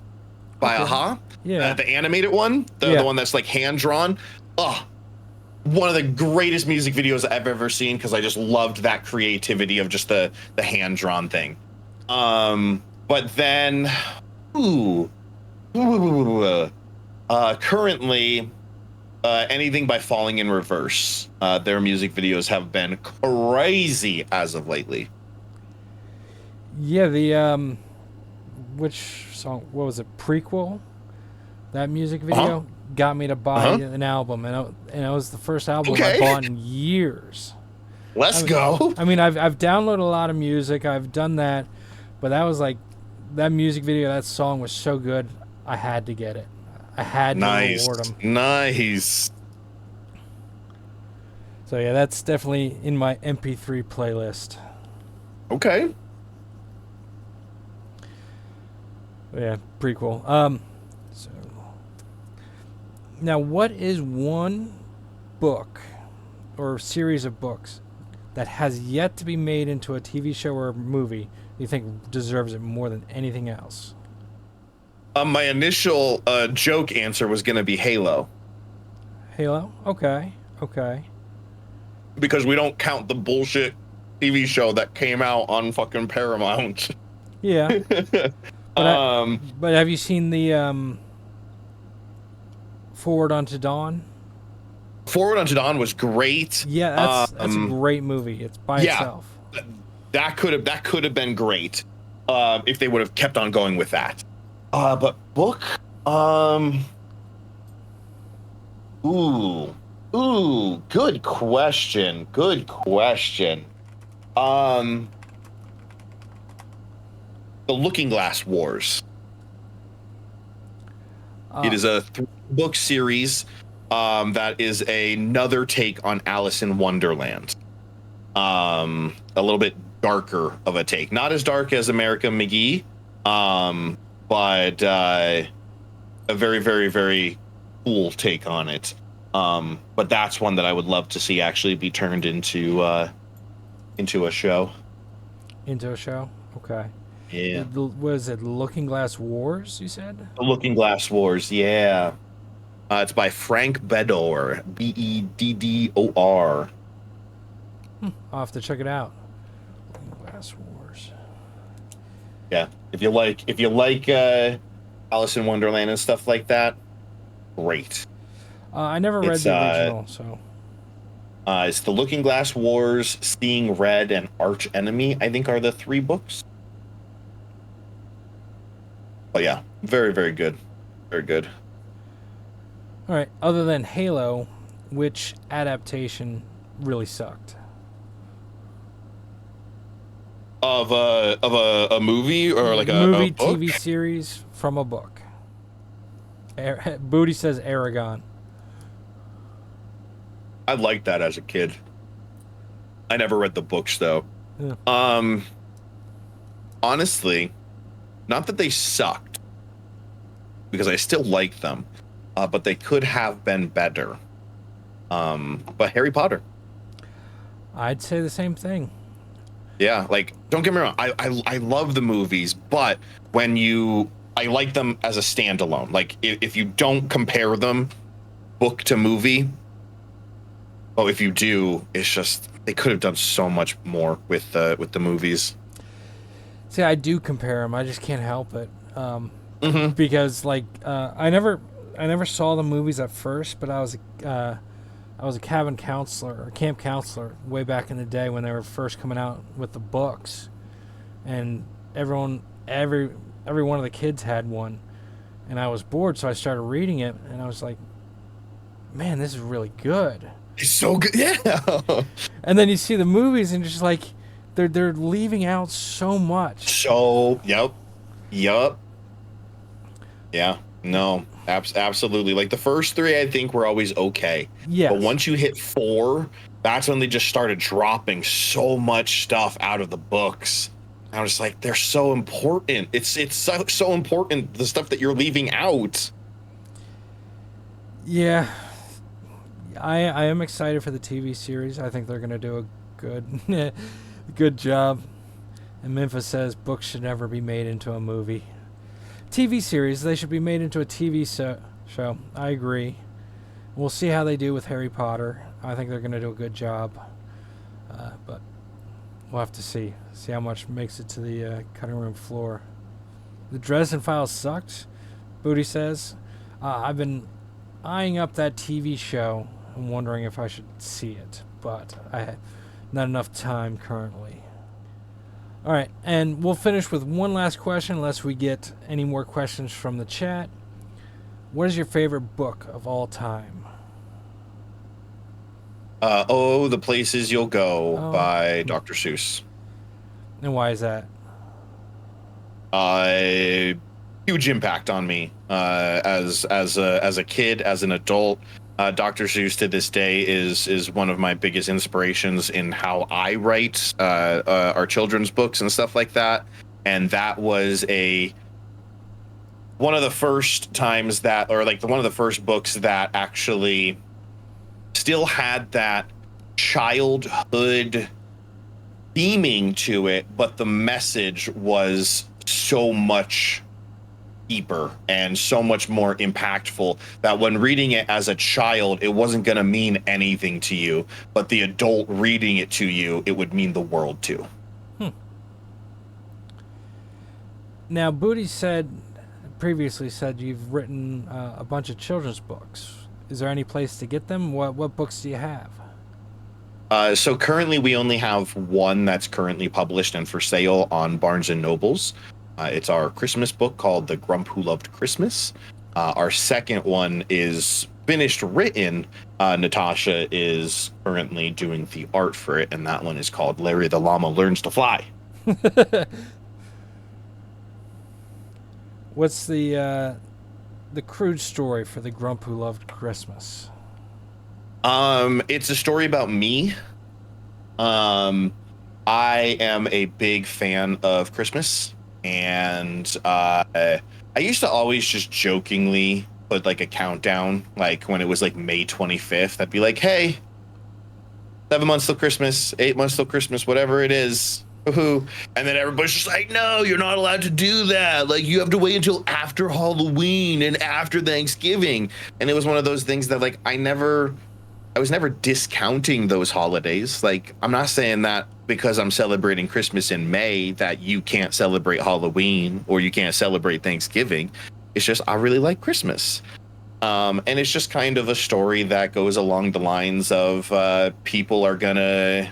by Aha. Yeah. The animated one, the one that's like hand drawn. One of the greatest music videos I've ever seen, because I just loved that creativity of just the hand drawn thing. But then, currently, anything by Falling in Reverse. Their music videos have been crazy as of lately. Yeah, the which song? What was it? Prequel. That music video got me to buy an album, and it was the first album I bought in years. Let's go. I mean, I've downloaded a lot of music. I've done that, but that was like that music video. That song was so good. I had to get it. I had to reward them. Nice. So yeah, that's definitely in my MP3 playlist. Okay. Yeah, prequel. So now, what is one book or series of books that has yet to be made into a TV show or a movie you think deserves it more than anything else? My initial joke answer was going to be Halo. Halo? Okay. Because we don't count the bullshit TV show that came out on fucking Paramount. Yeah. But have you seen the Forward Unto Dawn? Forward Unto Dawn was great. Yeah, that's a great movie. It's by itself. That could have been great if they would have kept on going with that. But book, good question. The Looking Glass Wars. It is a 3-book series that is another take on Alice in Wonderland. A little bit darker of a take. Not as dark as America McGee, but a very, very, very cool take on it. But that's one that I would love to see actually be turned into a show. Into a show? Okay. Yeah. Was it Looking Glass Wars, you said? The Looking Glass Wars, yeah. It's by Frank Beddor, Beddor. I'll have to check it out. Looking Glass Wars. Yeah, if you like Alice in Wonderland and stuff like that, great. I never read the original, so. It's The Looking Glass Wars, Seeing Red, and Arch Enemy, I think, are the 3 books. But yeah, very, very good. Very good. All right. Other than Halo, which adaptation really sucked? Of a movie or like a movie, book? TV series from a book. Booty says Aragon. I liked that as a kid. I never read the books though. Yeah. Honestly, not that they sucked, because I still like them, but they could have been better. But Harry Potter. I'd say the same thing. Yeah, like, don't get me wrong, I love the movies, but I like them as a standalone. Like, if you don't compare them book to movie, oh, if you do, it's just they could have done so much more with the movies. See, I do compare them. I just can't help it. Because like I never saw the movies at first, but I was a cabin counselor or camp counselor way back in the day when they were first coming out with the books, and every one of the kids had one, and I was bored, so I started reading it, and I was like, man, this is really good. It's so good, yeah. And then you see the movies, and just like they're leaving out so much. So, yep. Yeah, no, absolutely. Like the first 3, I think, were always okay. Yeah. But once you hit 4, that's when they just started dropping so much stuff out of the books. I was just like, they're so important. It's so important, the stuff that you're leaving out. Yeah. I am excited for the TV series. I think they're going to do a good job. And Memphis says books should never be made into a movie. TV series, they should be made into a TV show. I agree. We'll see how they do with Harry Potter. I think they're going to do a good job. But we'll have to see how much makes it to the cutting room floor. The Dresden Files sucked, Booty says. I've been eyeing up that TV show. I'm wondering if I should see it, but I have not enough time currently. All right, and we'll finish with one last question unless we get any more questions from the chat. What is your favorite book of all time? The Places You'll Go by Dr. Seuss. And why is that? Huge impact on me as a kid, as an adult. Dr. Seuss to this day is one of my biggest inspirations in how I write our children's books and stuff like that. And that was one of the first times that, or like one of the first books that actually still had that childhood theming to it, but the message was so much deeper and so much more impactful that when reading it as a child, it wasn't going to mean anything to you, but the adult reading it to you, it would mean the world to. Now, Booty previously said you've written a bunch of children's books. Is there any place to get them? What books do you have? So currently we only have one that's currently published and for sale on Barnes & Nobles. It's our Christmas book called The Grump Who Loved Christmas. Our second one is finished written. Natasha is currently doing the art for it, and that one is called Larry the Llama Learns to Fly. What's the crude story for The Grump Who Loved Christmas? It's a story about me. I am a big fan of Christmas, and I used to always just jokingly put like a countdown, like when it was like May 25th. I'd be like, hey, 7 months till Christmas, 8 months till Christmas, whatever it is. Woohoo. And then everybody's just like, no, you're not allowed to do that. Like, you have to wait until after Halloween and after Thanksgiving. And it was one of those things that, like, I was never discounting those holidays. Like, I'm not saying that because I'm celebrating Christmas in May that you can't celebrate Halloween or you can't celebrate Thanksgiving. It's just, I really like Christmas. And it's just kind of a story that goes along the lines of people are gonna,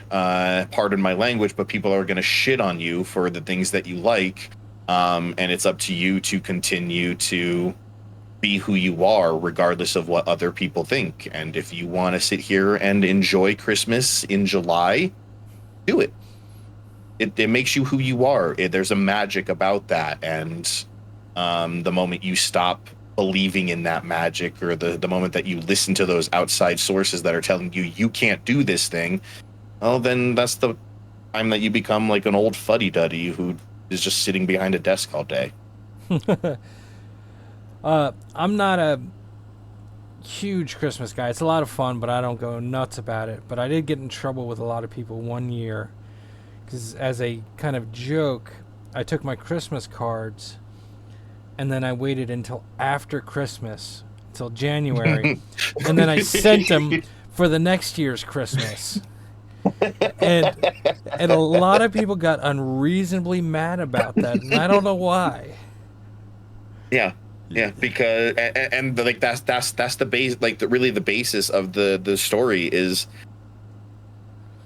pardon my language, but people are gonna shit on you for the things that you like. And it's up to you to continue to be who you are, regardless of what other people think. And if you want to sit here and enjoy Christmas in July, do it. It makes you who you are. There's a magic about that. And the moment you stop believing in that magic, or the moment that you listen to those outside sources that are telling you you can't do this thing, well, then that's the time that you become like an old fuddy-duddy who is just sitting behind a desk all day. I'm not a huge Christmas guy. It's a lot of fun, but I don't go nuts about it. But I did get in trouble with a lot of people one year because, as a kind of joke, I took my Christmas cards and then I waited until after Christmas, until January, and then I sent them for the next year's Christmas. And a lot of people got unreasonably mad about that, and I don't know why. Yeah, because and like that's the base, like really the basis of the story is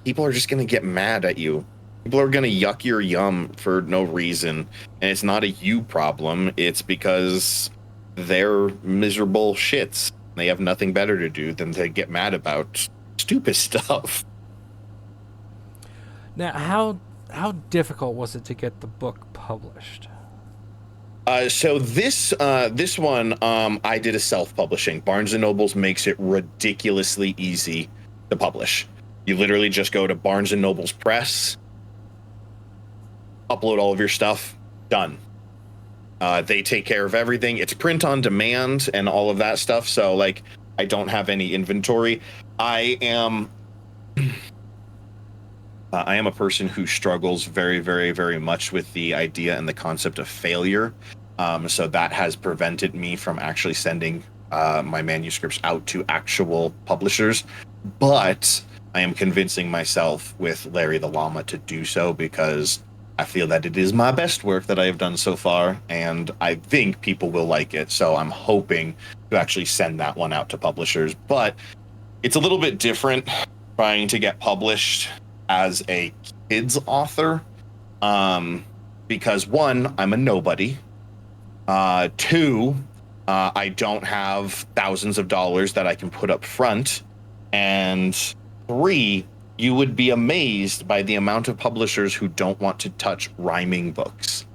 people are just gonna get mad at you. People are gonna yuck your yum for no reason, and it's not a you problem. It's because they're miserable shits. They have nothing better to do than to get mad about stupid stuff. Now, how difficult was it to get the book published? So this one, I did a self-publishing. Barnes & Noble's makes it ridiculously easy to publish. You literally just go to Barnes & Noble's press, upload all of your stuff, done. They take care of everything. It's print on demand and all of that stuff. So, like, I don't have any inventory. I am a person who struggles very, very, very much with the idea and the concept of failure. So that has prevented me from actually sending my manuscripts out to actual publishers. But I am convincing myself with Larry the Llama to do so because I feel that it is my best work that I have done so far, and I think people will like it. So I'm hoping to actually send that one out to publishers. But it's a little bit different trying to get published as a kids author, because one, I'm a nobody. Two, I don't have thousands of dollars that I can put up front. And three, you would be amazed by the amount of publishers who don't want to touch rhyming books.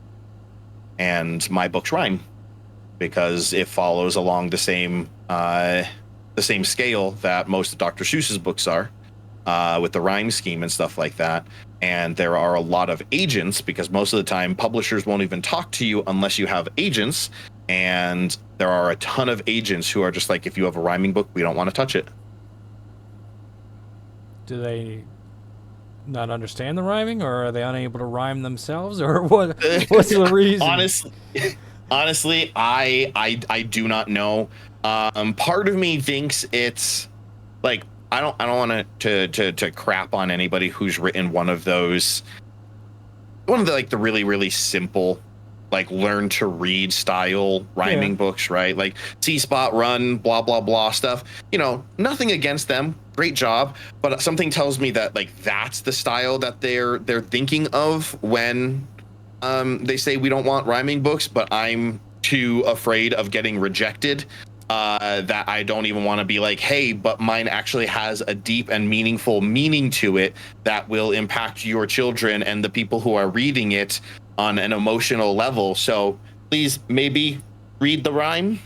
And my books rhyme because it follows along the same scale that most of Dr. Seuss's books are, with the rhyme scheme and stuff like that. And there are a lot of agents, because most of the time publishers won't even talk to you unless you have agents. And there are a ton of agents who are just like, if you have a rhyming book, we don't want to touch it. Do they not understand the rhyming, or are they unable to rhyme themselves, or what? What's the reason? Honestly, I do not know. Part of me thinks it's like, I don't want to crap on anybody who's written one of the like the really, really simple, like learn to read style rhyming books, right? Like C Spot, Run, blah blah blah stuff. You know, nothing against them, great job, but something tells me that like that's the style that they're thinking of when they say we don't want rhyming books. But I'm too afraid of getting rejected that I don't even want to be like, hey, but mine actually has a deep and meaningful meaning to it that will impact your children and the people who are reading it on an emotional level. So please, maybe read the rhyme,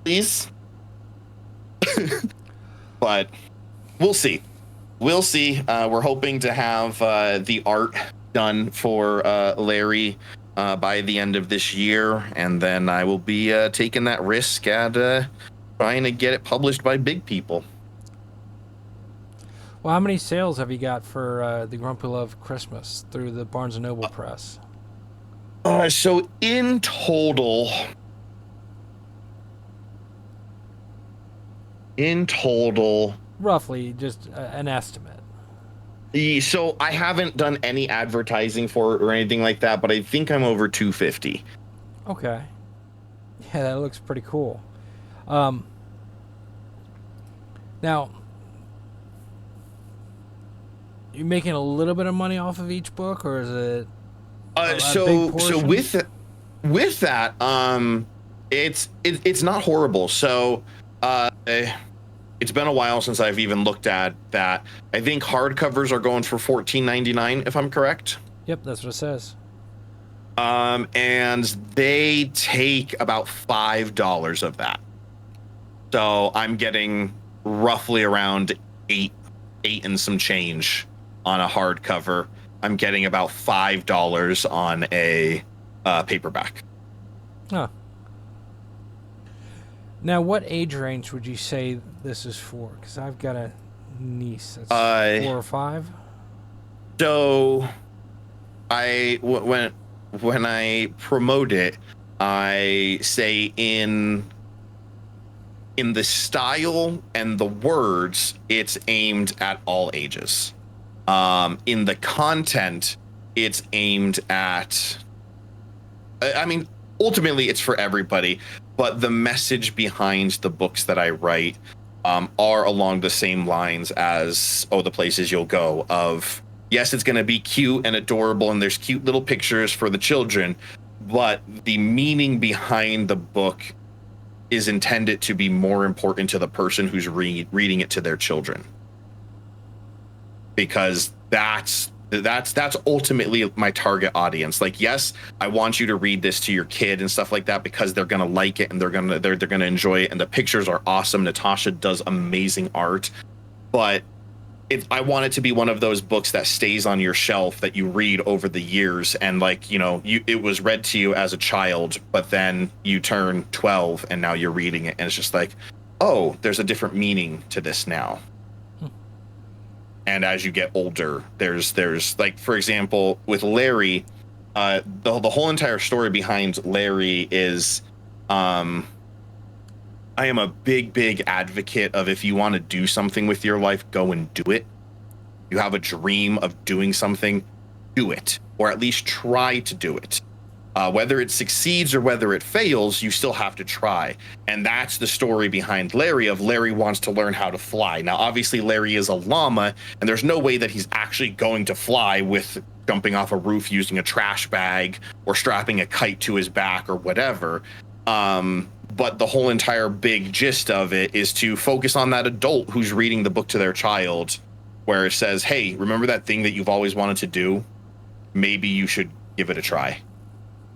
please. But we'll see. We'll see. We're hoping to have the art done for Larry by the end of this year, and then I will be taking that risk at trying to get it published by big people. Well, how many sales have you got for the Grumpy Love Christmas through the Barnes & Noble press? So in total, roughly, just an estimate. So I haven't done any advertising for it or anything like that, but I think I'm over 250. Okay. Yeah, that looks pretty cool. Now, you making a little bit of money off of each book, or is it so with that, it's not horrible. So it's been a while since I've even looked at that. I think hardcovers are going for $14.99, if I'm correct. Yep, that's what it says. And they take about $5 of that. So I'm getting roughly around eight and some change on a hardcover. I'm getting about $5 on a paperback. Huh. Now, what age range would you say this is for? Because I've got a niece that's 4 or 5. So, when I promote it, I say in the style and the words, it's aimed at all ages. In the content, it's aimed at, I mean, ultimately it's for everybody, but the message behind the books that I write are along the same lines as The Places You'll Go, of yes, it's going to be cute and adorable and there's cute little pictures for the children, but the meaning behind the book is intended to be more important to the person who's reading it to their children, because that's ultimately my target audience. Like, yes, I want you to read this to your kid and stuff like that because they're gonna like it and they're gonna enjoy it, and the pictures are awesome. Natasha does amazing art, but I want it to be one of those books that stays on your shelf that you read over the years, and like, you know, it was read to you as a child, but then you turn 12 and now you're reading it and it's just like, oh, there's a different meaning to this now. And as you get older, there's like, for example, with Larry, the whole entire story behind Larry is, I am a big advocate of, if you want to do something with your life, go and do it. You have a dream of doing something, do it, or at least try to do it. Whether it succeeds or whether it fails, you still have to try. And that's the story behind Larry, of Larry wants to learn how to fly. Now, obviously, Larry is a llama, and there's no way that he's actually going to fly with jumping off a roof using a trash bag or strapping a kite to his back or whatever. But the whole entire big gist of it is to focus on that adult who's reading the book to their child, where it says, hey, remember that thing that you've always wanted to do? Maybe you should give it a try.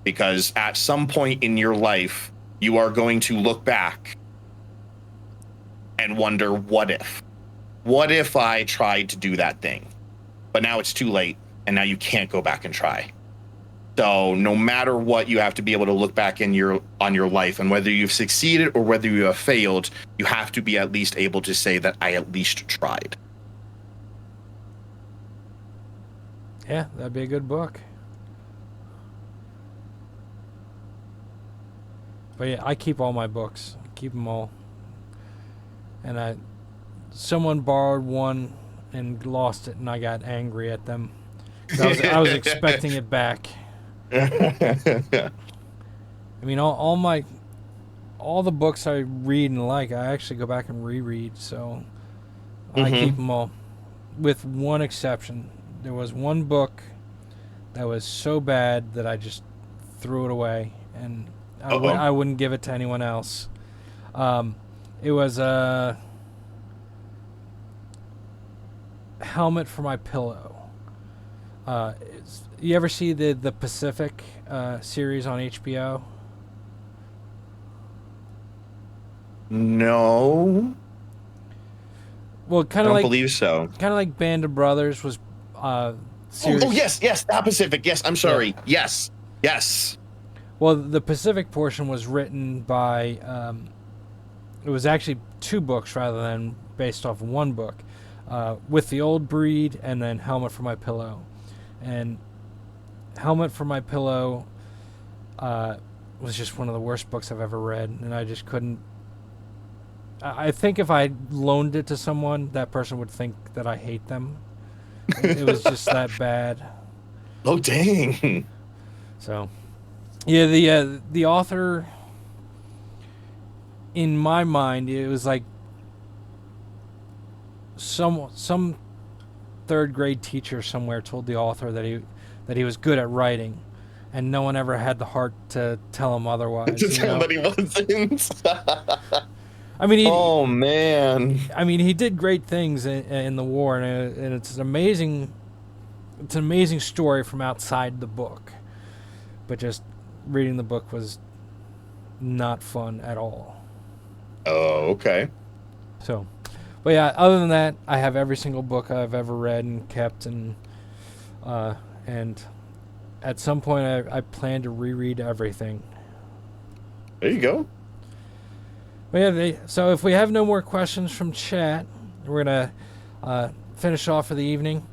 Because at some point in your life, you are going to look back and wonder, what if? What if I tried to do that thing? But now it's too late, and now you can't go back and try. So no matter what, you have to be able to look back on your life, and whether you've succeeded or whether you have failed, you have to be at least able to say that I at least tried. Yeah, that'd be a good book. But yeah, I keep all my books. I keep them all. And someone borrowed one and lost it, and I got angry at them. I was expecting it back. I mean, all the books I read and like, I actually go back and reread. So I keep them all, with one exception. There was one book that was so bad that I just threw it away, and I wouldn't give it to anyone else. It was a Helmet for My Pillow. You ever see the Pacific series on HBO? No. Well, kind of I like, don't believe so. Kind of like Band of Brothers was. Series. Oh yes, that Pacific. Yes, I'm sorry. Yeah. Yes. Yes. Well, the Pacific portion was written by. It was actually 2 books rather than based off one book, with the Old Breed and then Helmet for My Pillow, and Helmet for My Pillow was just one of the worst books I've ever read, and I just couldn't. I think if I loaned it to someone, that person would think that I hate them. It was just that bad. Oh, dang. So, yeah, the author, in my mind, it was like some third grade teacher somewhere told the author that he was good at writing, and no one ever had the heart to tell him otherwise. To tell that he wasn't. I mean, oh man. I mean, he did great things in the war, and it's an amazing story from outside the book. But just reading the book was not fun at all. Oh, okay. So, but yeah, other than that, I have every single book I've ever read and kept, and at some point I plan to reread everything. There you go. But yeah, so if we have no more questions from chat, we're going to finish off for the evening.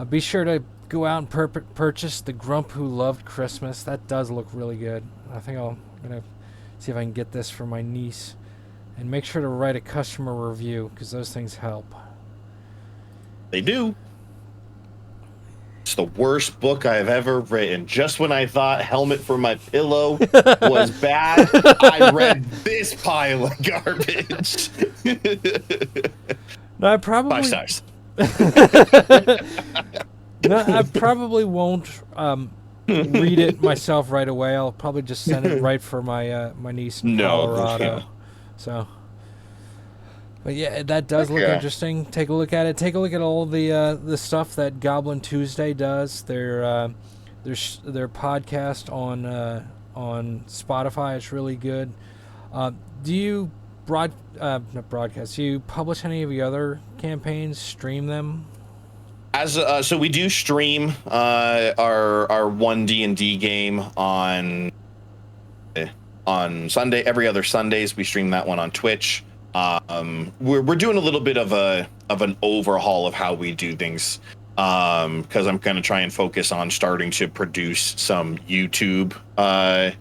Be sure to go out and purchase The Grump Who Loved Christmas. That does look really good. I think I'm going to see if I can get this for my niece. And make sure to write a customer review, because those things help. They do. It's the worst book I've ever written. Just when I thought Helmet for My Pillow was bad, I read this pile of garbage. No, I probably 5 stars. No, I probably won't read it myself right away. I'll probably just send it right for my my niece in Colorado. Yeah. So, but yeah, that does look interesting. Take a look at it. Take a look at all the stuff that Goblin Tuesday does. Their podcast on Spotify is really good. Do you not broadcast? Do you publish any of your other campaigns? Stream them? So we do stream our one D&D game on Sunday. Every other Sundays we stream that one on Twitch. We're doing a little bit of an overhaul of how we do things, because I'm going to try and focus on starting to produce some YouTube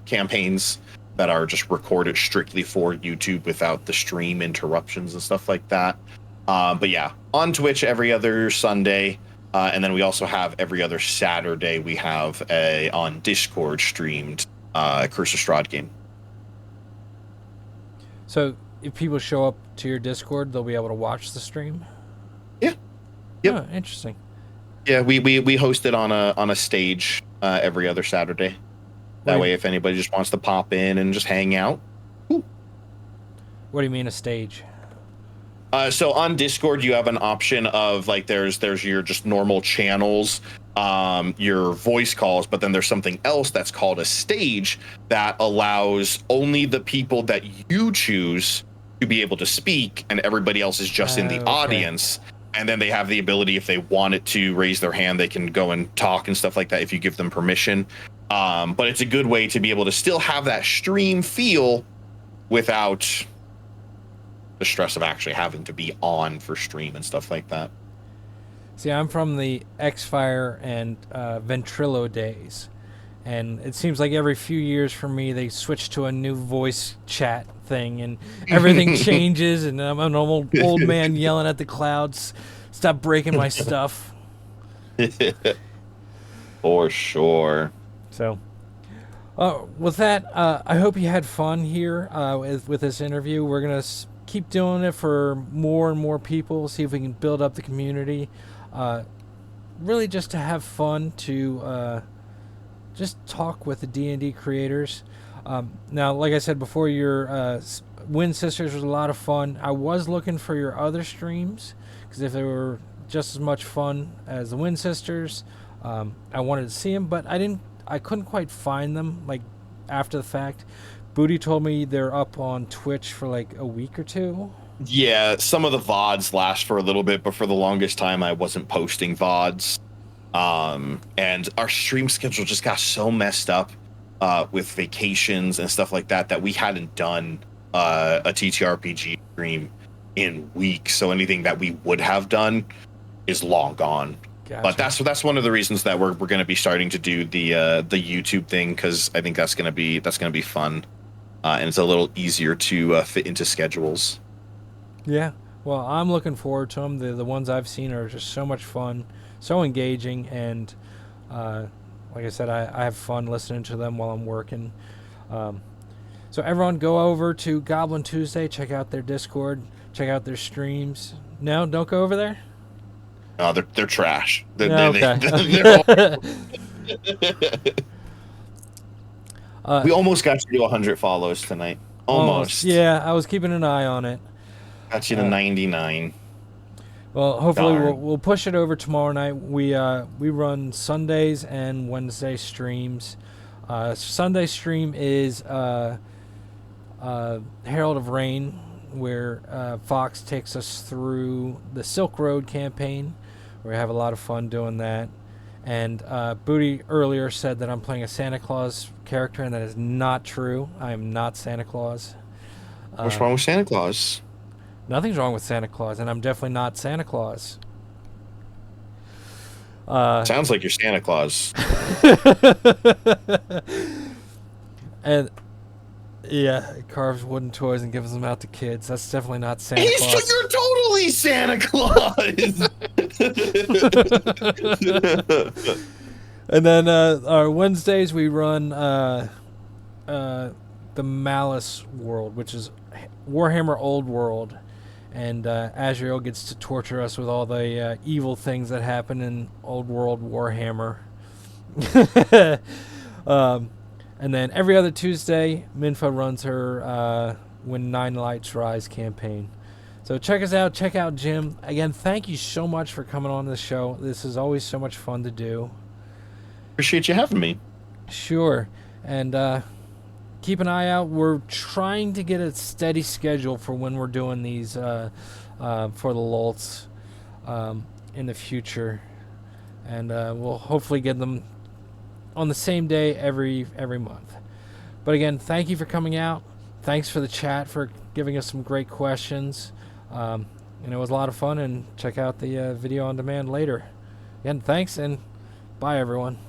campaigns that are just recorded strictly for YouTube without the stream interruptions and stuff like that. But yeah, on Twitch every other Sunday, and then we also have every other Saturday we have on Discord streamed Curse of Strahd game. So if people show up to your Discord, they'll be able to watch the stream? Yeah. Yep. Oh, interesting. Yeah, we host it on a stage every other Saturday. That way, if anybody just wants to pop in and just hang out. Ooh. What do you mean a stage? So on Discord, you have an option of like there's your just normal channels, your voice calls, but then there's something else that's called a stage that allows only the people that you choose to be able to speak, and everybody else is just in the audience. And then they have the ability, if they wanted to raise their hand, they can go and talk and stuff like that if you give them permission. But it's a good way to be able to still have that stream feel without the stress of actually having to be on for stream and stuff like that. See, I'm from the X-Fire and Ventrilo days, and it seems like every few years for me they switch to a new voice chat thing, and everything changes, and I'm an old man yelling at the clouds, "Stop breaking my stuff." For sure. So, with that, I hope you had fun here with this interview. We're gonna keep doing it for more and more people. See if we can build up the community. Really, just to have fun, to just talk with the D&D creators. Now, like I said before, your Wind Sisters was a lot of fun. I was looking for your other streams, because if they were just as much fun as the Wind Sisters, I wanted to see them, but I couldn't quite find them like after the fact. Booty told me they're up on Twitch for like a week or two. Yeah, some of the VODs last for a little bit, but for the longest time I wasn't posting VODs. And our stream schedule just got so messed up with vacations and stuff like that we hadn't done a TTRPG stream in weeks. So anything that we would have done is long gone. Gotcha. But that's one of the reasons that we're going to be starting to do the YouTube thing, because I think that's going to be fun, and it's a little easier to fit into schedules. Yeah, well, I'm looking forward to them. The ones I've seen are just so much fun, so engaging, and like I said, I have fun listening to them while I'm working. So everyone, go over to Goblin Tuesday, check out their Discord, check out their streams. No, don't go over there. No, they're trash. Okay. We almost got you to 100 follows tonight. Almost. Yeah, I was keeping an eye on it. Got you to 99. Well, hopefully Darn. we'll push it over tomorrow night. We run Sundays and Wednesday streams. Sunday stream is Herald of Rain, where Fox takes us through the Silk Road campaign. We have a lot of fun doing that. And Booty earlier said that I'm playing a Santa Claus character, and that is not true. I am not Santa Claus. What's wrong with Santa Claus? Nothing's wrong with Santa Claus, and I'm definitely not Santa Claus. Sounds like you're Santa Claus. And yeah, it carves wooden toys and gives them out to kids. That's definitely not Santa Claus. You're totally Santa Claus. And then our Wednesdays we run the Malice World, which is Warhammer Old World, and Azrael gets to torture us with all the evil things that happen in Old World Warhammer. And then every other Tuesday, Minfa runs her When Nine Lights Rise campaign. So check us out. Check out Jim. Again, thank you so much for coming on this show. This is always so much fun to do. Appreciate you having me. Sure. And keep an eye out. We're trying to get a steady schedule for when we're doing these for the Lolths in the future. And we'll hopefully get them on the same day every month. But again, thank you for coming out. Thanks for the chat, for giving us some great questions. And it was a lot of fun, and check out the video on demand later. Again, thanks, and bye, everyone.